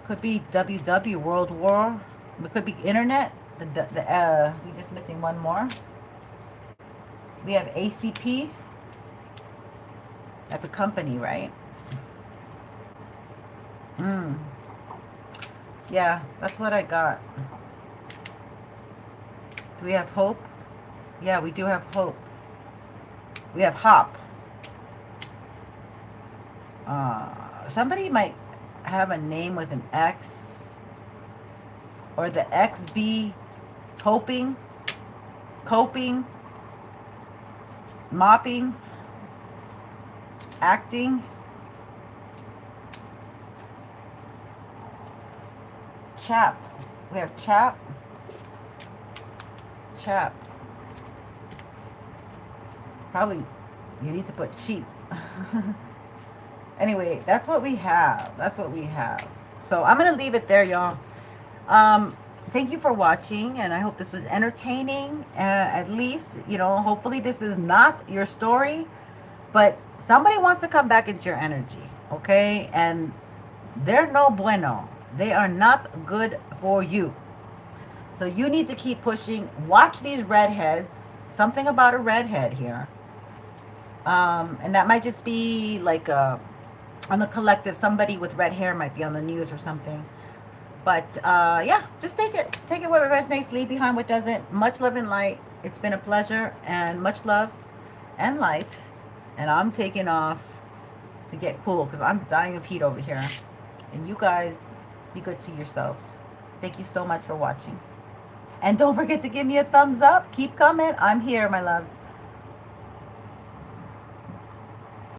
Could be WW, World War. It could be internet. We're just missing one more. We have ACP. That's a company, right? Yeah, that's what I got. Do we have Hope? Yeah, we do have Hope. We have Hop. Somebody might have a name with an X. Or the X be hoping, coping, mopping, acting. Chap. We have chap. Chap. Probably you need to put cheap. Anyway, that's what we have. That's what we have. So I'm going to leave it there, y'all. Thank you for watching, and I hope this was entertaining. At least, you know, hopefully this is not your story, but somebody wants to come back into your energy, okay? And they're no bueno. They are not good for you, So you need to keep pushing. Watch these redheads. Something about a redhead here. And that might just be like on the collective. Somebody with red hair might be on the news or something. But yeah, just take it. Take it what resonates. Leave behind what doesn't. Much love and light. It's been a pleasure, and much love and light. And I'm taking off to get cool because I'm dying of heat over here. And you guys, be good to yourselves. Thank you so much for watching. And don't forget to give me a thumbs up. Keep coming. I'm here, my loves.